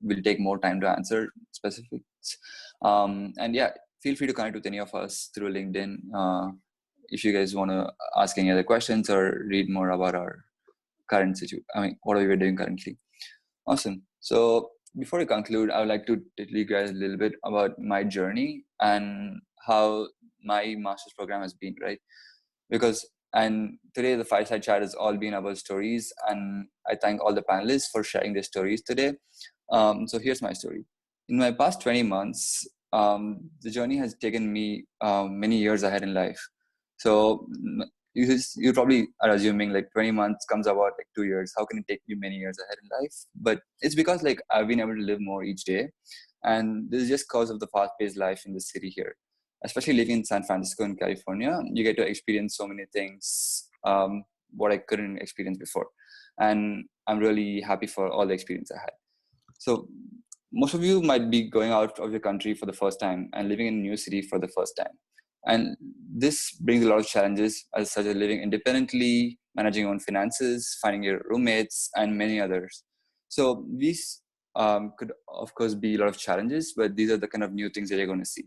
will take more time to answer specifics. And yeah, feel free to connect with any of us through LinkedIn if you guys want to ask any other questions or read more about our current situation. I mean, what are we doing currently? Awesome. So before we conclude, I would like to tell you guys a little bit about my journey and how my master's program has been, right? And today the Fireside Chat has all been about stories, and I thank all the panelists for sharing their stories today. So here's my story. In my past 20 months, the journey has taken me many years ahead in life. So you probably are assuming like 20 months comes about like 2 years. How can it take you many years ahead in life? But it's because like I've been able to live more each day. And this is just because of the fast-paced life in the city here. Especially living in San Francisco in California, you get to experience so many things, what I couldn't experience before. And I'm really happy for all the experience I had. So most of you might be going out of your country for the first time and living in a new city for the first time. And this brings a lot of challenges, such as living independently, managing your own finances, finding your roommates, and many others. So these could, of course, be a lot of challenges, but these are the kind of new things that you're going to see.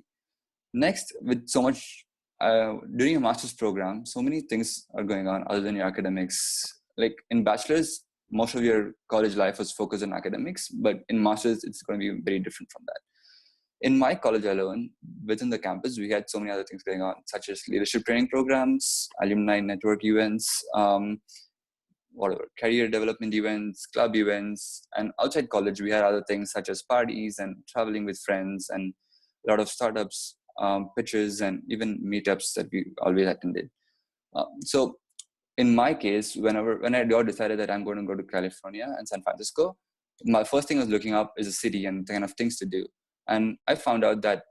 Next, with so much, during a master's program, so many things are going on other than your academics. Like in bachelor's, most of your college life was focused on academics, but in master's, it's going to be very different from that. In my college alone, within the campus, we had so many other things going on, such as leadership training programs, alumni network events, career development events, club events, and outside college, we had other things such as parties and traveling with friends and a lot of startups, pitches, and even meetups that we always attended. So in my case, when I decided that I'm going to go to California and San Francisco, my first thing I was looking up is a city and the kind of things to do. And I found out that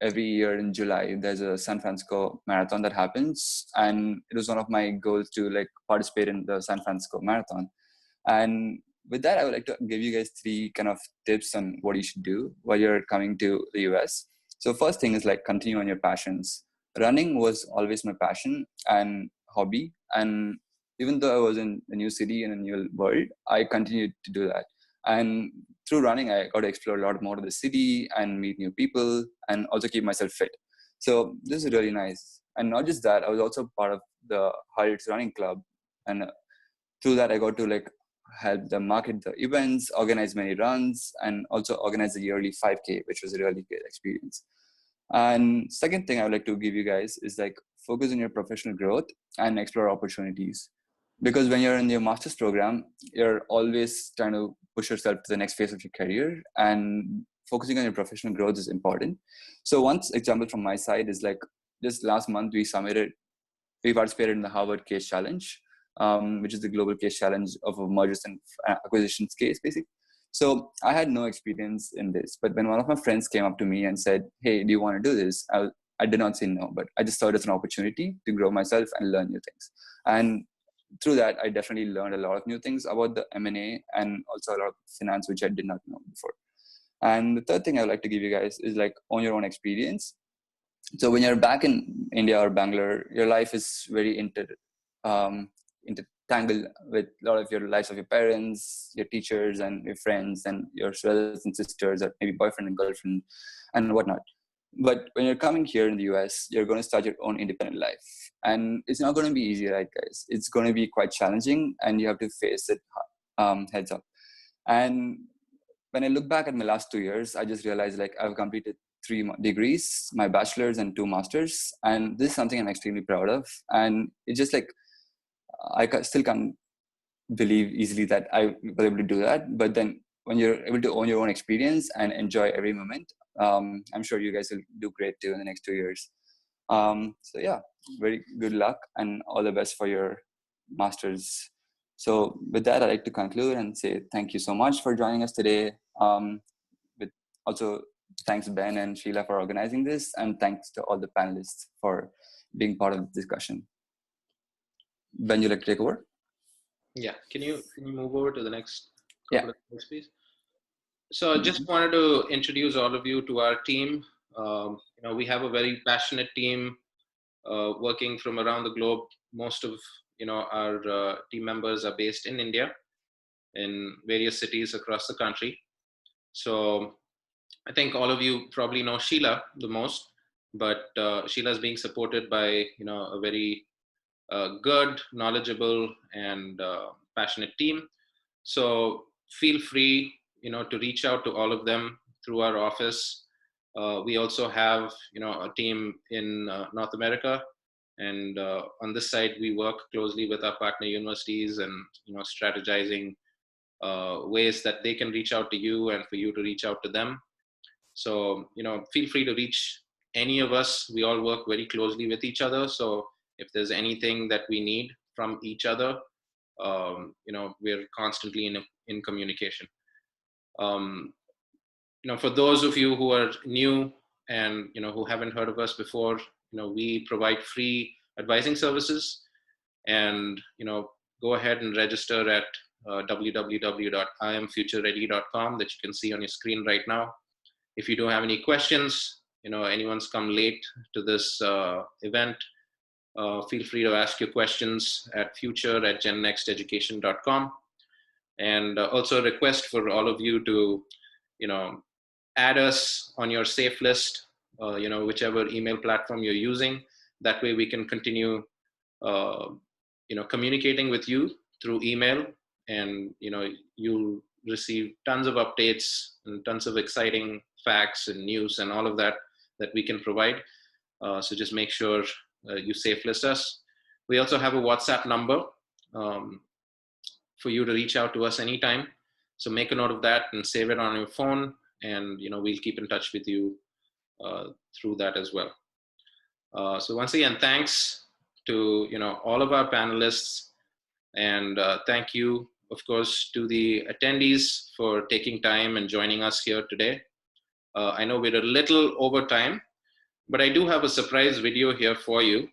every year in July, there's a San Francisco marathon that happens. And it was one of my goals to like participate in the San Francisco marathon. And with that, I would like to give you guys 3 kind of tips on what you should do while you're coming to the US. So first thing is like continue on your passions. Running was always my passion and hobby. And even though I was in a new city and a new world, I continued to do that. And through running, I got to explore a lot more of the city and meet new people and also keep myself fit. So this is really nice. And not just that, I was also part of the Heights Running Club. And through that, I got to like help them market the events, organize many runs, and also organize the yearly 5K, which was a really good experience. And second thing I would like to give you guys is like focus on your professional growth and explore opportunities. Because when you're in your master's program, you're always trying to push yourself to the next phase of your career, and focusing on your professional growth is important. So one example from my side is like just last month, we participated in the Harvard Case Challenge, which is the global case challenge of a mergers and acquisitions case, basically. So I had no experience in this, but when one of my friends came up to me and said, "Hey, do you want to do this?" I did not say no, but I just saw it as an opportunity to grow myself and learn new things. And through that, I definitely learned a lot of new things about the M&A and also a lot of finance, which I did not know before. And the third thing I'd like to give you guys is like own your own experience. So when you're back in India or Bangalore, your life is very intertangled with a lot of your lives of your parents, your teachers, and your friends, and your brothers and sisters, or maybe boyfriend and girlfriend, and whatnot. But when you're coming here in the US, you're going to start your own independent life. And it's not going to be easy, right, guys? It's going to be quite challenging, and you have to face it heads up. And when I look back at my last 2 years, I just realized like I've completed 3 degrees, my bachelor's and 2 masters. And this is something I'm extremely proud of. And it's just like, still can't believe easily that I was able to do that. But then when you're able to own your own experience and enjoy every moment, I'm sure you guys will do great too in the next 2 years. So yeah, very good luck and all the best for your masters. So with that, I'd like to conclude and say thank you so much for joining us today. With also thanks Ben and Sheila for organizing this, and thanks to all the panelists for being part of the discussion. Ben, you like to take over? Yeah, can you move over to the next Yeah. couple of slides, please? So I just wanted to introduce all of you to our team. We have a very passionate team working from around the globe. Most of our team members are based in India, in various cities across the country. So I think all of you probably know Sheila the most, but Sheila is being supported by a very good, knowledgeable, and passionate team. So feel free to reach out to all of them through our office. We also have a team in North America, and on this side we work closely with our partner universities and strategizing ways that they can reach out to you and for you to reach out to them. So feel free to reach any of us. We all work very closely with each other, so if there's anything that we need from each other, we're constantly in communication. For those of you who are new and who haven't heard of us before, we provide free advising services, and go ahead and register at www.iamfutureready.com that you can see on your screen right now. If you don't have any questions, anyone's come late to this event, feel free to ask your questions at future@gennexteducation.com. And also a request for all of you to, add us on your safe list, whichever email platform you're using. That way we can continue, communicating with you through email, and, you'll receive tons of updates and tons of exciting facts and news and all of that we can provide. So just make sure you safe list us. We also have a WhatsApp number for you to reach out to us anytime. So make a note of that and save it on your phone, and we'll keep in touch with you through that as well. So once again, thanks to all of our panelists, and thank you, of course, to the attendees for taking time and joining us here today. I know we're a little over time, but I do have a surprise video here for you.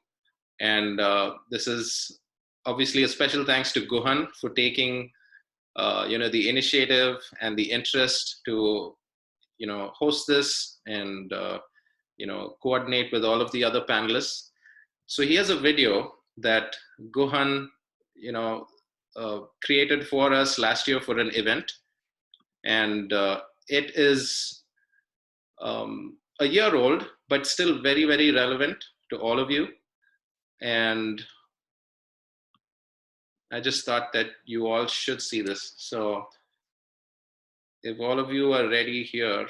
And this is obviously a special thanks to Guhan for taking the initiative and the interest to host this and coordinate with all of the other panelists. So here's a video that Guhan created for us last year for an event, and it is a year old, but still very, very relevant to all of you. And I just thought that you all should see this. So if all of you are ready here,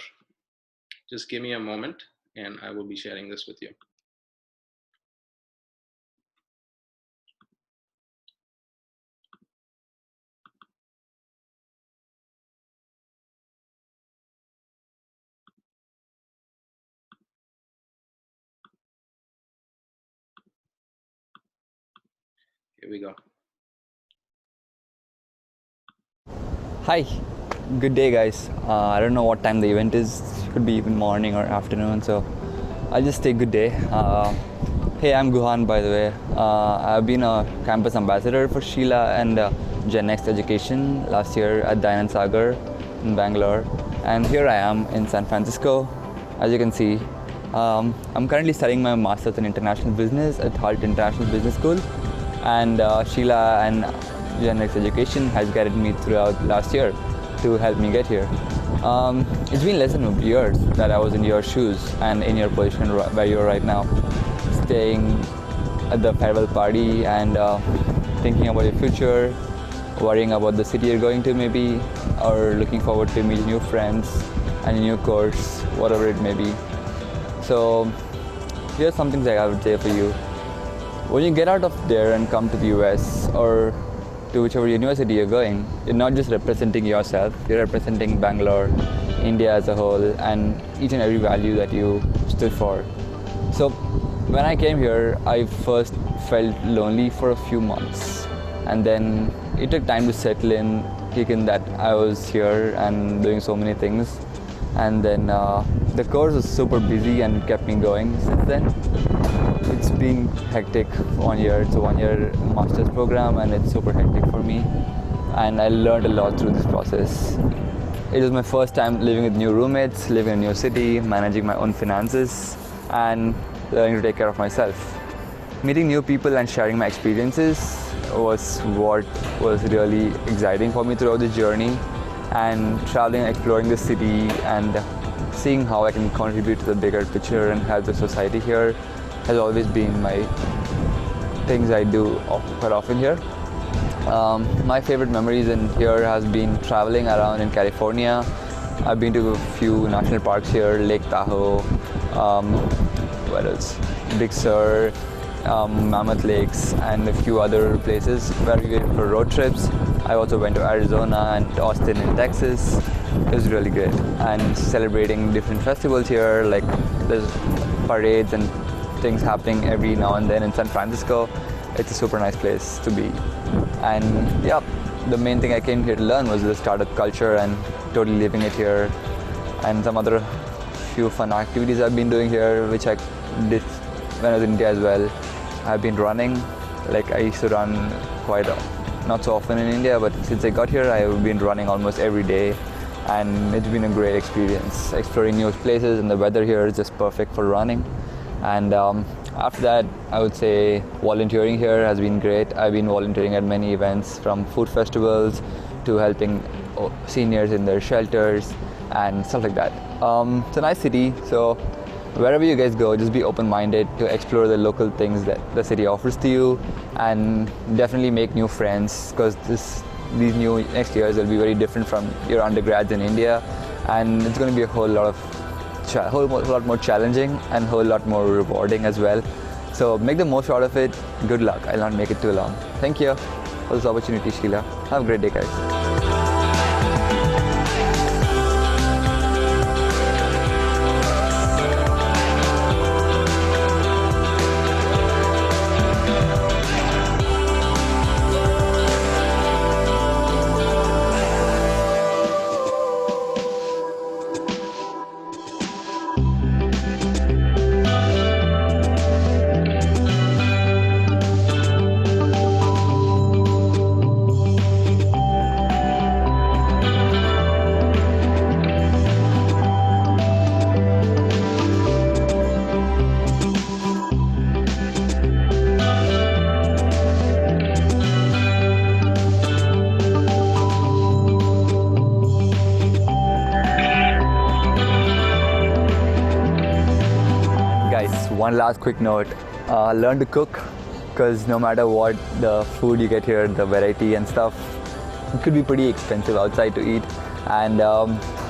just give me a moment and I will be sharing this with you. Here we go. Hi, good day, guys. I don't know what time the event is. Could be even morning or afternoon, so I'll just say good day. Hey, I'm Guhan, by the way. I've been a campus ambassador for Sheila and Gen Next Education last year at Dayanand Sagar in Bangalore. And here I am in San Francisco. As you can see, I'm currently studying my Master's in International Business at Hult International Business School. And Sheila and Gen Next Education has guided me throughout last year to help me get here. It's been less than a year that I was in your shoes and in your position where you are right now, staying at the farewell party and thinking about your future, worrying about the city you're going to maybe, or looking forward to meeting new friends and a new course, whatever it may be. So here's some things that I would say for you. When you get out of there and come to the US or to whichever university you're going, you're not just representing yourself, you're representing Bangalore, India as a whole, and each and every value that you stood for. So when I came here, I first felt lonely for a few months, and then it took time to settle in, kick in that I was here and doing so many things. And then the course was super busy and kept me going since then. It's been hectic 1 year. It's a 1 year master's program and it's super hectic for me. And I learned a lot through this process. It was my first time living with new roommates, living in a new city, managing my own finances, and learning to take care of myself. Meeting new people and sharing my experiences was what was really exciting for me throughout the journey. And traveling, exploring the city and seeing how I can contribute to the bigger picture and help the society here has always been my things I do quite often here. My favorite memories in here has been traveling around in California. I've been to a few national parks here, Lake Tahoe, what else? Big Sur, Mammoth Lakes, and a few other places where we went for road trips. I also went to Arizona and Austin in Texas. It was really great. And celebrating different festivals here, like there's parades and things happening every now and then in San Francisco. It's a super nice place to be. And yeah, the main thing I came here to learn was the startup culture and totally living it here. And some other few fun activities I've been doing here, which I did when I was in India as well. I've been running, like I used to run quite not so often in India, but since I got here, I've been running almost every day, and it's been a great experience. Exploring new places, and the weather here is just perfect for running. And after that, I would say volunteering here has been great. I've been volunteering at many events, from food festivals to helping seniors in their shelters and stuff like that. It's a nice city, so wherever you guys go, just be open-minded to explore the local things that the city offers to you, and definitely make new friends, because these new next years will be very different from your undergrads in India, and it's going to be a whole lot more challenging and a whole lot more rewarding as well. So make the most out of it. Good luck. I'll not make it too long. Thank you for this opportunity, Sheila. Have a great day, guys. One last quick note, learn to cook, because no matter what the food you get here, the variety and stuff, it could be pretty expensive outside to eat. And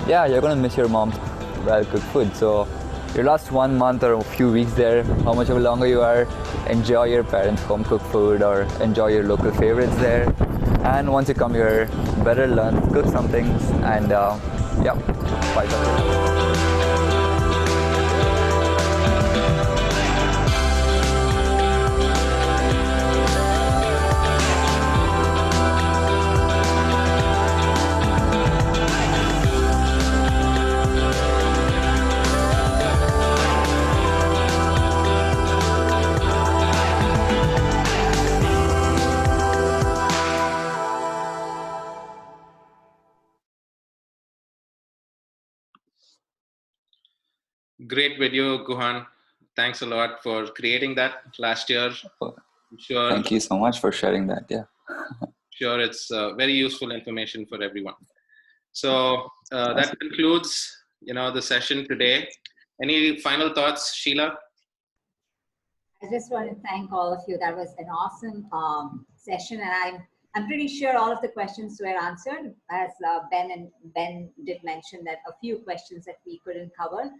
yeah, you're gonna miss your mom's well-cooked food. So your last 1 month or a few weeks there, how much of longer you are, enjoy your parents' home-cooked food or enjoy your local favorites there. And once you come here, better learn to cook some things, and yeah, bye. Great video, Guhan. Thanks a lot for creating that last year. I'm sure. Thank you so much for sharing that. Yeah. Sure, it's very useful information for everyone. So that concludes, the session today. Any final thoughts, Sheila? I just want to thank all of you. That was an awesome session, and I'm pretty sure all of the questions were answered. As Ben did mention that a few questions that we couldn't cover.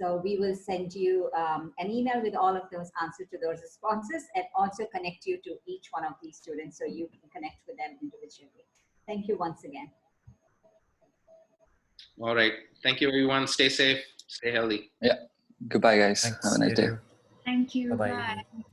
So we will send you an email with all of those answers to those responses, and also connect you to each one of these students so you can connect with them individually. Thank you once again. All right. Thank you, everyone. Stay safe. Stay healthy. Yeah. Goodbye, guys. Thanks. Have a nice You day. too. Thank you. Bye-bye. Bye.